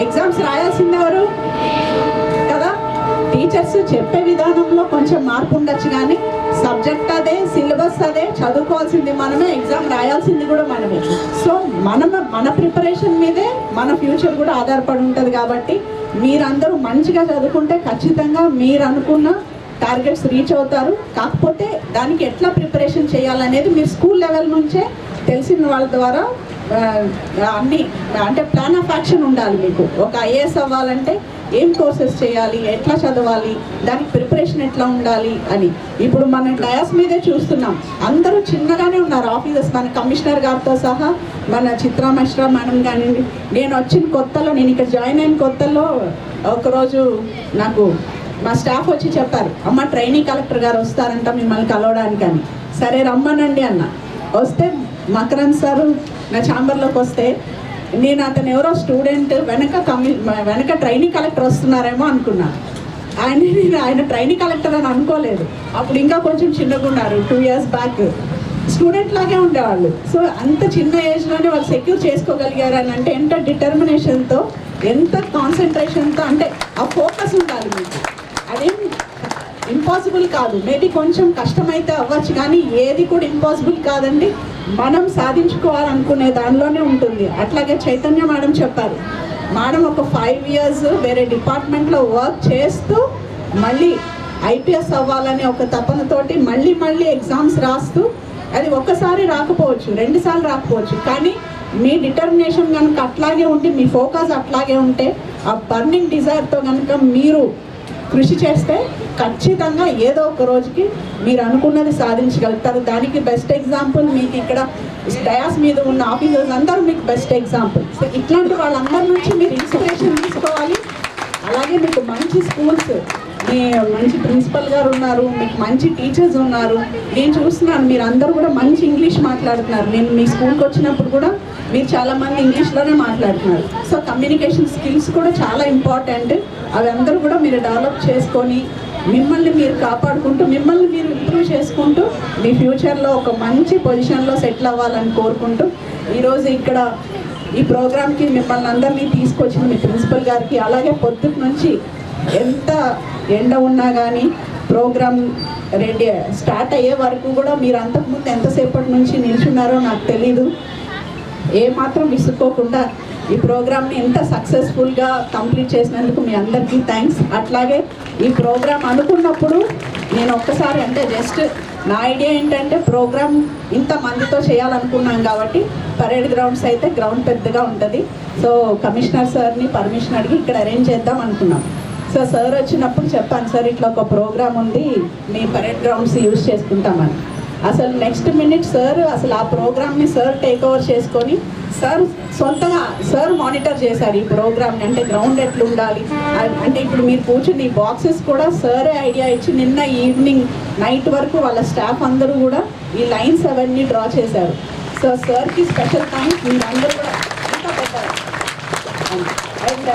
ఎగ్జామ్స్ రాయాల్సింది ఎవరు కదా? టీచర్స్ చెప్పే విధానంలో కొంచెం మార్పు ఉండొచ్చు, కానీ సబ్జెక్ట్ అదే, సిలబస్ అదే, చదువుకోవాల్సింది మనమే, ఎగ్జామ్ రాయాల్సింది కూడా మనమే. సో మన ప్రిపరేషన్ మీదే మన ఫ్యూచర్ కూడా ఆధారపడి ఉంటుంది. కాబట్టి మీరందరూ మంచిగా చదువుకుంటే ఖచ్చితంగా మీరు అనుకున్న టార్గెట్స్ రీచ్ అవుతారు. కాకపోతే దానికి ఎట్లా ప్రిపరేషన్ చేయాలనేది మీరు స్కూల్ లెవెల్ నుంచే తెలిసిన వాళ్ళ ద్వారా అన్నీ అంటే ప్లాన్ ఆఫ్ యాక్షన్ ఉండాలి మీకు. ఒక ఐఏఎస్ అవ్వాలంటే ఏం కోర్సెస్ చేయాలి, ఎట్లా చదవాలి, దానికి ప్రిపరేషన్ ఎట్లా ఉండాలి అని. ఇప్పుడు మన డయాస్ మీదే చూస్తున్నాం, అందరూ చిన్నగానే ఉన్నారు ఆఫీసర్స్, మన కమిషనర్ గారితో సహా, మన చిత్రా మిశ్రా మేడం కానివ్వండి. నేను వచ్చిన కొత్తలో, నేను ఇక్కడ జాయిన్ అయిన కొత్తలో ఒకరోజు నాకు మా స్టాఫ్ వచ్చి చెప్పారు, అమ్మ ట్రైనింగ్ కలెక్టర్ గారు వస్తారంట మిమ్మల్ని కలవడానికి అని. సరే రమ్మనండి అన్న. వస్తే మకరన్ సారు నా ఛాంబర్లోకి వస్తే నేను అతను ఎవరో స్టూడెంట్ వెనక ట్రైనింగ్ కలెక్టర్ వస్తున్నారేమో అనుకున్నా. ఆయన ట్రైనింగ్ కలెక్టర్ అని అనుకోలేదు. అప్పుడు ఇంకా కొంచెం చిన్నగా ఉన్నారు, 2 years బ్యాక్ స్టూడెంట్ లాగే ఉండేవాళ్ళు. సో అంత చిన్న ఏజ్లోనే వాళ్ళు సెక్యూర్ చేసుకోగలిగారు అని అంటే ఎంత డిటర్మినేషన్తో, ఎంత కాన్సన్ట్రేషన్తో, అంటే ఆ ఫోకస్ ఉండాలి మీకు. అదేం ఇంపాసిబుల్ కాదు, మేబీ కొంచెం కష్టమైతే అవ్వచ్చు, కానీ ఏది కూడా ఇంపాసిబుల్ కాదండి. మనం సాధించుకోవాలనుకునే దానిలోనే ఉంటుంది. అట్లాగే చైతన్య మేడం చెప్పారు, మేడం ఒక 5 years వేరే డిపార్ట్మెంట్లో వర్క్ చేస్తూ మళ్ళీ ఐపీఎస్ అవ్వాలనే ఒక తపనతోటి మళ్ళీ ఎగ్జామ్స్ రాస్తూ, అది ఒక్కసారి రాకపోవచ్చు, 2 సార్లు రాకపోవచ్చు, కానీ మీ డిటర్మినేషన్ కనుక అట్లాగే ఉంటే, మీ ఫోకస్ అట్లాగే ఉంటే, ఆ బర్నింగ్ డిజైర్తో కనుక మీరు కృషి చేస్తే ఖచ్చితంగా ఏదో ఒక రోజుకి మీరు అనుకున్నది సాధించగలుగుతారు. దానికి బెస్ట్ ఎగ్జాంపుల్ మీకు ఇక్కడ డయాస్ మీద ఉన్న ఆఫీసర్స్ అందరూ మీకు బెస్ట్ ఎగ్జాంపుల్. సో ఇట్లాంటి వాళ్ళందరి నుంచి మీరు ఇన్స్పిరేషన్ తీసుకోవాలి. అలాగే మీకు మంచి స్కూల్స్, మీ మంచి ప్రిన్సిపల్ గారు ఉన్నారు, మీకు మంచి టీచర్స్ ఉన్నారు. నేను చూస్తున్నాను మీరు అందరూ కూడా మంచి ఇంగ్లీష్ మాట్లాడుతున్నారు. నేను మీ స్కూల్కి వచ్చినప్పుడు కూడా మీరు చాలామంది ఇంగ్లీష్లోనే మాట్లాడుతున్నారు. సో కమ్యూనికేషన్ స్కిల్స్ కూడా చాలా ఇంపార్టెంట్. అవి అందరూ కూడా మీరు డెవలప్ చేసుకొని మిమ్మల్ని మీరు కాపాడుకుంటూ, మిమ్మల్ని మీరు ఇంప్రూవ్ చేసుకుంటూ మీ ఫ్యూచర్లో ఒక మంచి పొజిషన్లో సెటిల్ అవ్వాలని కోరుకుంటూ, ఈరోజు ఇక్కడ ఈ ప్రోగ్రామ్కి మిమ్మల్ని అందరినీ తీసుకొచ్చిన మీ ప్రిన్సిపల్ గారికి, అలాగే పొద్దుటి నుంచి ఎంత ఎండ ఉన్నా కానీ ప్రోగ్రామ్ రెడీ స్టార్ట్ అయ్యే వరకు కూడా మీరు అంతకుముందు ఎంతసేపటి నుంచి నిల్చున్నారో నాకు తెలీదు. ఏమాత్రం విసుక్కోకుండా ఈ ప్రోగ్రామ్ని ఎంత సక్సెస్ఫుల్గా కంప్లీట్ చేసినందుకు మీ అందరికీ థ్యాంక్స్. అట్లాగే ఈ ప్రోగ్రామ్ అనుకున్నప్పుడు నేను ఒక్కసారి అంటే జస్ట్ నా ఐడియా ఏంటంటే ప్రోగ్రామ్ ఇంతమందితో చేయాలనుకున్నాం కాబట్టి పరేడ్ గ్రౌండ్స్ అయితే గ్రౌండ్ పెద్దగా ఉంటుంది. సో కమిషనర్ సార్ని పర్మిషన్ అడిగి ఇక్కడ అరేంజ్ చేద్దాం అనుకున్నాం. సో సార్ వచ్చినప్పుడు చెప్పాను, సార్ ఇట్లా ఒక ప్రోగ్రామ్ ఉంది, మీ పరేడ్ గ్రౌండ్స్ యూజ్ చేసుకుంటామని. అసలు నెక్స్ట్ మినిట్ సార్ అసలు ఆ ప్రోగ్రామ్ని సార్ టేక్ ఓవర్ చేసుకొని సార్ సొంతగా సార్ మానిటర్ చేశారు ఈ ప్రోగ్రామ్ని. అంటే గ్రౌండ్ ఎట్లా ఉండాలి అంటే ఇప్పుడు మీరు కూర్చుని ఈ బాక్సెస్ కూడా సారే ఐడియా ఇచ్చి నిన్న ఈవినింగ్ నైట్ వరకు వాళ్ళ స్టాఫ్ అందరూ కూడా ఈ లైన్స్ అవన్నీ డ్రా చేశారు. సో సార్కి స్పెషల్ థ్యాంక్స్. మీరు అందరూ కూడా ఇంకా పెట్టారు. అండ్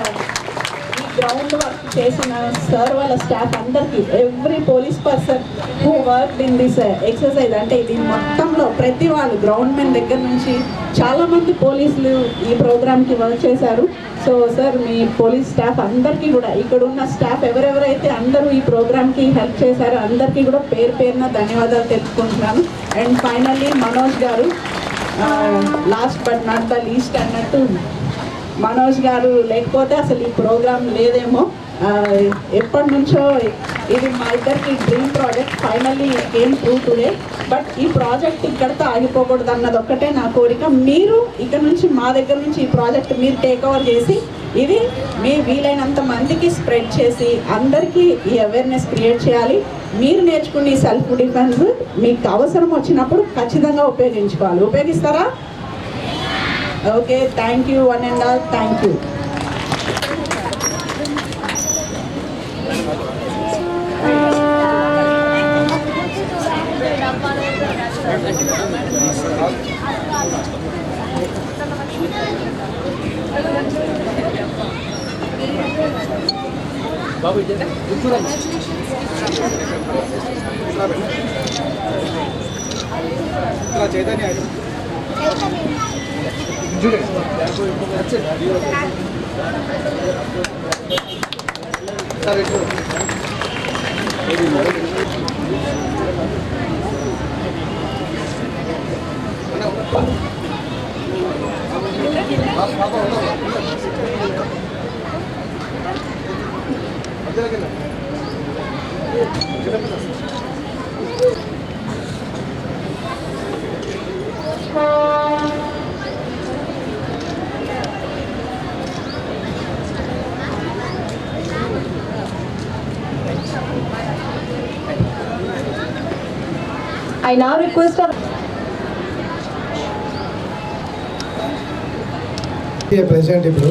ఈ గ్రౌండ్ వర్క్ చేసిన సార్ వాళ్ళ స్టాఫ్ అందరికీ, every police person who work in this exercise, అంటే ఇది మొత్తంలో ప్రతి వాళ్ళు గ్రౌండ్ మెన్ దగ్గర నుంచి చాలామంది పోలీసులు ఈ ప్రోగ్రామ్కి వర్క్ చేశారు. సో సార్ మీ పోలీస్ స్టాఫ్ అందరికీ కూడా, ఇక్కడ ఉన్న స్టాఫ్ ఎవరెవరైతే అందరూ ఈ ప్రోగ్రామ్కి హెల్ప్ చేశారో అందరికీ కూడా పేరున ధన్యవాదాలు తెలుపుకుంటున్నాను. అండ్ ఫైనల్లీ మనోజ్ గారు, last but not the least అన్నట్టు, మనోజ్ గారు లేకపోతే అసలు ఈ ప్రోగ్రామ్ లేదేమో. ఎప్పటి నుంచో ఇది మా ఇద్దరికి dream project, finally came through today. But ఈ ప్రాజెక్ట్ ఇక్కడితో ఆగిపోకూడదు అన్నది ఒక్కటే నా కోరిక. మీరు ఇక్కడ నుంచి మా దగ్గర నుంచి ఈ ప్రాజెక్ట్ మీరు టేక్ ఓవర్ చేసి ఇది మీ వీలైనంత మందికి స్ప్రెడ్ చేసి అందరికీ ఈ అవేర్నెస్ క్రియేట్ చేయాలి. మీరు నేర్చుకునే సెల్ఫ్ డిఫెన్స్ మీకు అవసరం వచ్చినప్పుడు ఖచ్చితంగా ఉపయోగించుకోవాలి. ఉపయోగిస్తారా? Okay, thank you one and all. Thank you. Babu Chaitanya సరే I now request our president. ఇప్పుడు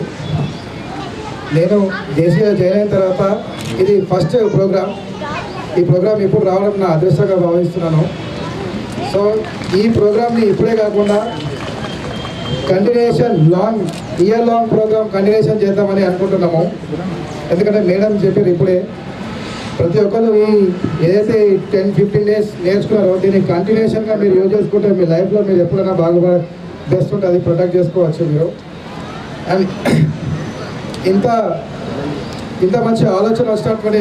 నేను దేశీయ జాయిన్ అయిన తర్వాత ఇది ఫస్ట్ ప్రోగ్రామ్. ఈ ప్రోగ్రామ్ ఇప్పుడు రావడం నా అదృష్టంగా భావిస్తున్నాను. సో ఈ ప్రోగ్రామ్ని ఇప్పుడే కాకుండా continuation year long programme continuation చేద్దామని అనుకుంటున్నాము. ఎందుకంటే మేడం చెప్పారు ఇప్పుడే ప్రతి ఒక్కరు ఈ ఏదైతే 10-15 days నేర్చుకున్నారో దీన్ని కంటిన్యూషన్గా మీరు యూజ్ చేసుకుంటే మీ లైఫ్లో మీరు ఎప్పుడైనా బాగా బెస్ట్ ఉంటుంది, ప్రొటెక్ట్ చేసుకోవచ్చు మీరు. అండ్ ఇంత మంచి ఆలోచన వచ్చినటువంటి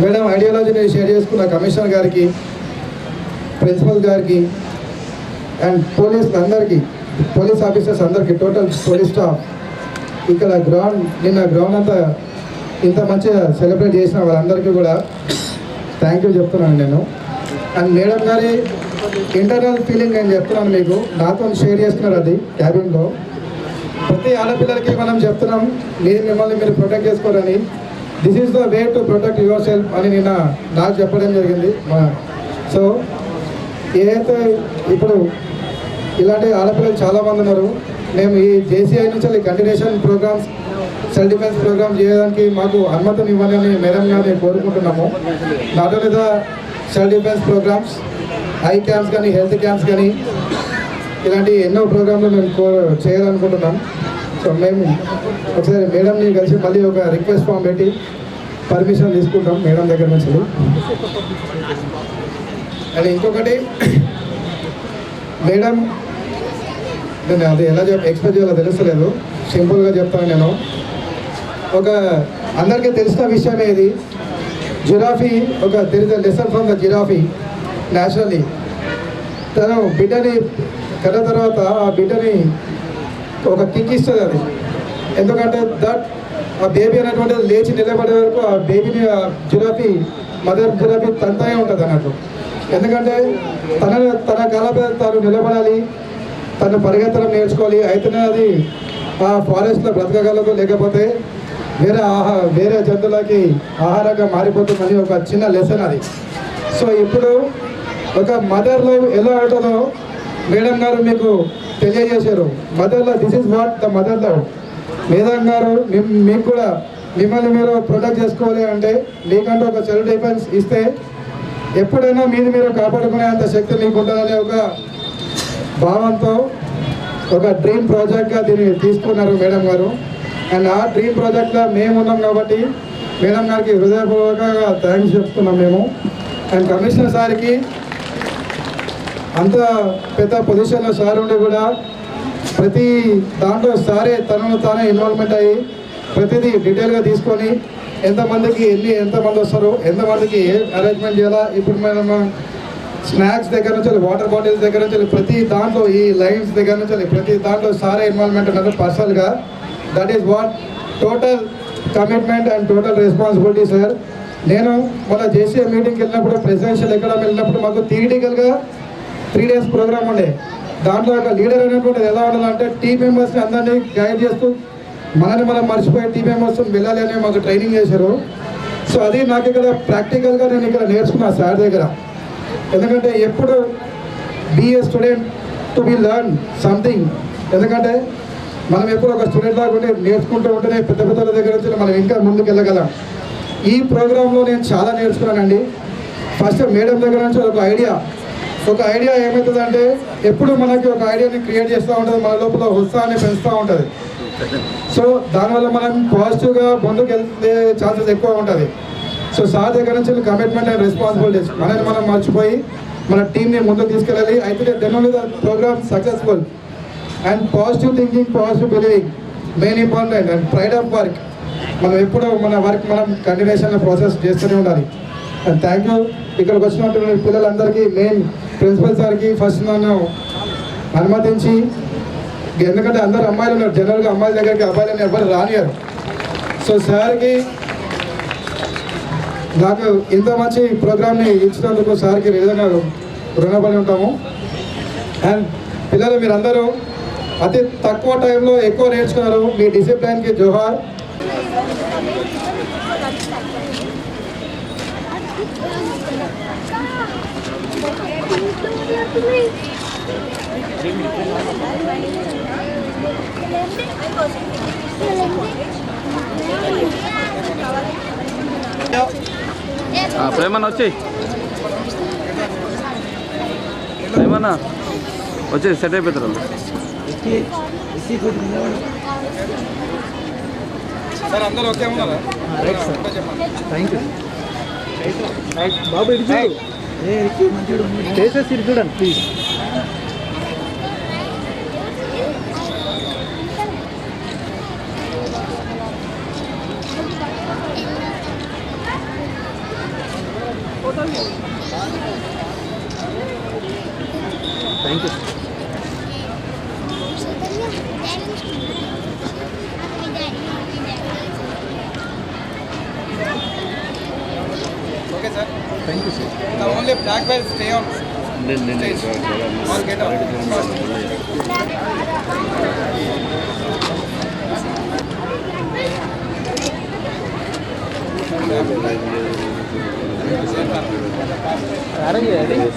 మేడం ఐడియాలజీని షేర్ చేసుకున్న కమిషనర్ గారికి, ప్రిన్సిపల్ గారికి అండ్ పోలీస్ ఆఫీసర్స్ అందరికీ, టోటల్ పోలీస్ స్టాఫ్, ఇక్కడ నిన్న గ్రౌండ్ అంతా ఇంత మంచిగా సెలబ్రేట్ చేసిన వాళ్ళందరికీ కూడా థ్యాంక్ యూ చెప్తున్నాను నేను. అండ్ మేడం గారి ఇంటర్నల్ ఫీలింగ్ నేను చెప్తున్నాను మీకు, నాతో షేర్ చేస్తున్నారు. అది క్యాబిన్లో ప్రతి ఆడపిల్లలకి మనం చెప్తున్నాం మిమ్మల్ని మీరు ప్రొటెక్ట్ చేసుకోరని. This is the way to protect yourself అని నిన్న నాకు చెప్పడం జరిగింది. సో ఏదైతే ఇప్పుడు ఇలాంటి ఆడపిల్లలు చాలామంది ఉన్నారు. మేము ఈ జేసీఐ నుంచి continuation programmes, self defence programme చేయడానికి మాకు అనుమతిని ఇవ్వాలని మేడం గారిని కోరుకుంటున్నాము. Not only the self defence programmes, eye camps కానీ, హెల్త్ క్యాంప్స్ కానీ, ఇలాంటి ఎన్నో ప్రోగ్రాంలు మేము చేయాలనుకుంటున్నాం. సో మేము ఒకసారి మేడంని కలిసి మళ్ళీ ఒక రిక్వెస్ట్ ఫామ్ పెట్టి పర్మిషన్ తీసుకుంటాం మేడం దగ్గర నుంచి. అండ్ ఇంకొకటి మేడం, నేను అది ఎలా ఎక్స్ప్లెయిన్ చేయాలో తెలుస్తలేదు, సింపుల్గా చెప్తాను నేను. అందరికీ తెలిసిన విషయమే ఇది. Giraffe there is a lesson from the giraffe naturally. తను బిడ్డని కన్న తర్వాత ఆ బిడ్డని ఒక కిక్ ఇస్తుంది అది. ఎందుకంటే ఆ బేబీ అనేటువంటిది లేచి నిలబడే వరకు ఆ బేబీని మదర్ జిరాఫీ తంతానే ఉంటుంది అన్నట్టు. ఎందుకంటే తన కాళ్ళపై తను నిలబడాలి, తను పరిగెత్తడం నేర్చుకోవాలి. అయితేనే అది ఆ ఫారెస్ట్లో బ్రతకగలదు, లేకపోతే వేరే జంతువులకి ఆహారంగా మారిపోతుందని ఒక చిన్న లెసన్ అది. సో ఇప్పుడు ఒక మదర్ లవ్ ఎలా ఉంటుందో మేడం గారు మీకు తెలియజేశారు. Mother love, this is what the mother love. Madam గారు మీకు కూడా మిమ్మల్ని మీరు ప్రొటెక్ట్ చేసుకోవాలి అంటే మీకంటూ ఒక సెల్ఫ్ డిఫెన్స్ ఇస్తే ఎప్పుడైనా మీరు కాపాడుకునే అంత శక్తి మీకు ఉంటుందనే ఒక భావంతో ఒక డ్రీమ్ ప్రాజెక్ట్గా దీన్ని తీసుకున్నారు మేడం గారు. అండ్ ఆ డ్రీమ్ ప్రాజెక్ట్లో మేము ఉన్నాం కాబట్టి మేడం గారికి హృదయపూర్వకంగా థ్యాంక్స్ చెప్తున్నాం మేము. అండ్ కమిషనర్ సార్కి అంత పెద్ద పొజిషన్లో సార్ ఉండి కూడా ప్రతి దాంట్లో సారే తనను తానే ఇన్వాల్వ్మెంట్ అయ్యి ప్రతిదీ డీటెయిల్గా తీసుకొని ఎంతమందికి ఎంతమంది వస్తారు, ఎంతమందికి ఏ అరేంజ్మెంట్ చేయాలా. ఇప్పుడు మనం స్నాక్స్ దగ్గర నుంచి వాటర్ బాటిల్స్ దగ్గర నుంచి ప్రతి దాంట్లో ఈ లైన్స్ దగ్గర నుంచి ప్రతి దాంట్లో సారే ఇన్వాల్వ్మెంట్ ఉన్నారు పర్సనల్గా. That is what total commitment and total responsibility sir. నేను మన జేసీఐ మీటింగ్కి వెళ్ళినప్పుడు, ప్రెసిడెన్షియల్ ఎకాడమీ వెళ్ళినప్పుడు మాకు థియరిటికల్గా 3 days ప్రోగ్రామ్ ఉండే. దాంట్లో ఒక లీడర్ అనేటువంటిది ఎలా ఉండాలంటే టీం మెంబర్స్ని అందరినీ గైడ్ చేస్తూ మనని మనం మర్చిపోయి టీం మెంబర్స్ వెళ్ళాలి అని మాకు ట్రైనింగ్ చేశారు. సో అది నాకు ఇక్కడ ప్రాక్టికల్గా నేను ఇక్కడ నేర్చుకున్నాను సార్ దగ్గర. ఎందుకంటే ఎప్పుడు be a student to be learn something. ఎందుకంటే మనం ఎప్పుడు ఒక స్టూడెంట్ లాగా ఉండి నేర్చుకుంటూ ఉంటేనే పెద్ద పెద్దల దగ్గర నుంచి మనం ఇంకా ముందుకు వెళ్ళగలం. ఈ ప్రోగ్రాంలో నేను చాలా నేర్చుకున్నానండి. ఫస్ట్ మేడం దగ్గర నుంచి ఒక ఐడియా ఏమవుతుందంటే ఎప్పుడు మనకి ఒక ఐడియాని క్రియేట్ చేస్తూ ఉంటుంది, మన లోపల ఉత్సాహాన్ని పెంచుతూ ఉంటుంది. సో దానివల్ల మనం పాజిటివ్గా ముందుకు వెళ్తే ఛాన్సెస్ ఎక్కువ ఉంటుంది. సో సార్ దగ్గర నుంచి కమిట్మెంట్ అండ్ రెస్పాన్సిబిలిటీస్ మనని మనం మర్చిపోయి మన టీంని ముందుకు తీసుకెళ్ళాలి. అయితే then only the programme successful. And positive thinking, positive believing main important. And pride of work. మనం ఎప్పుడు మన వర్క్ మనం కంటిన్యూషన్ ప్రాసెస్ చేస్తూనే ఉండాలి. And thank you. ఇక్కడికి వచ్చినటువంటి పిల్లలందరికీ మెయిన్ ప్రిన్సిపల్ సార్కి ఫస్ట్ నన్ను అనుమతించి, ఎందుకంటే అందరు అమ్మాయిలు ఉన్నారు, జనరల్గా అమ్మాయిల దగ్గరికి అబ్బాయిలని ఎవరు రానియారు. సో సార్కి నాకు ఇంత మంచి ప్రోగ్రామ్ని ఇచ్చినందుకు సార్కి నిజంగా రుణపడి ఉంటాము. అండ్ పిల్లలు మీరందరూ అతి తక్కువ టైంలో ఎక్కువ నేర్చుకున్నారు. మీ డిసిప్లైన్కి జోహార్. ప్రేమన్నా ప్రేమన్నా వచ్చేసి సెట్ అయిపోతారు. సార్ అందరూ ఓకే ఉన్నారా? థ్యాంక్ యూ బాబు. ఇది చేసేసి చూడండి please. Thank you. Okay, sir. Thank you, sir. The only black belt stay on stage. All get out. Arrange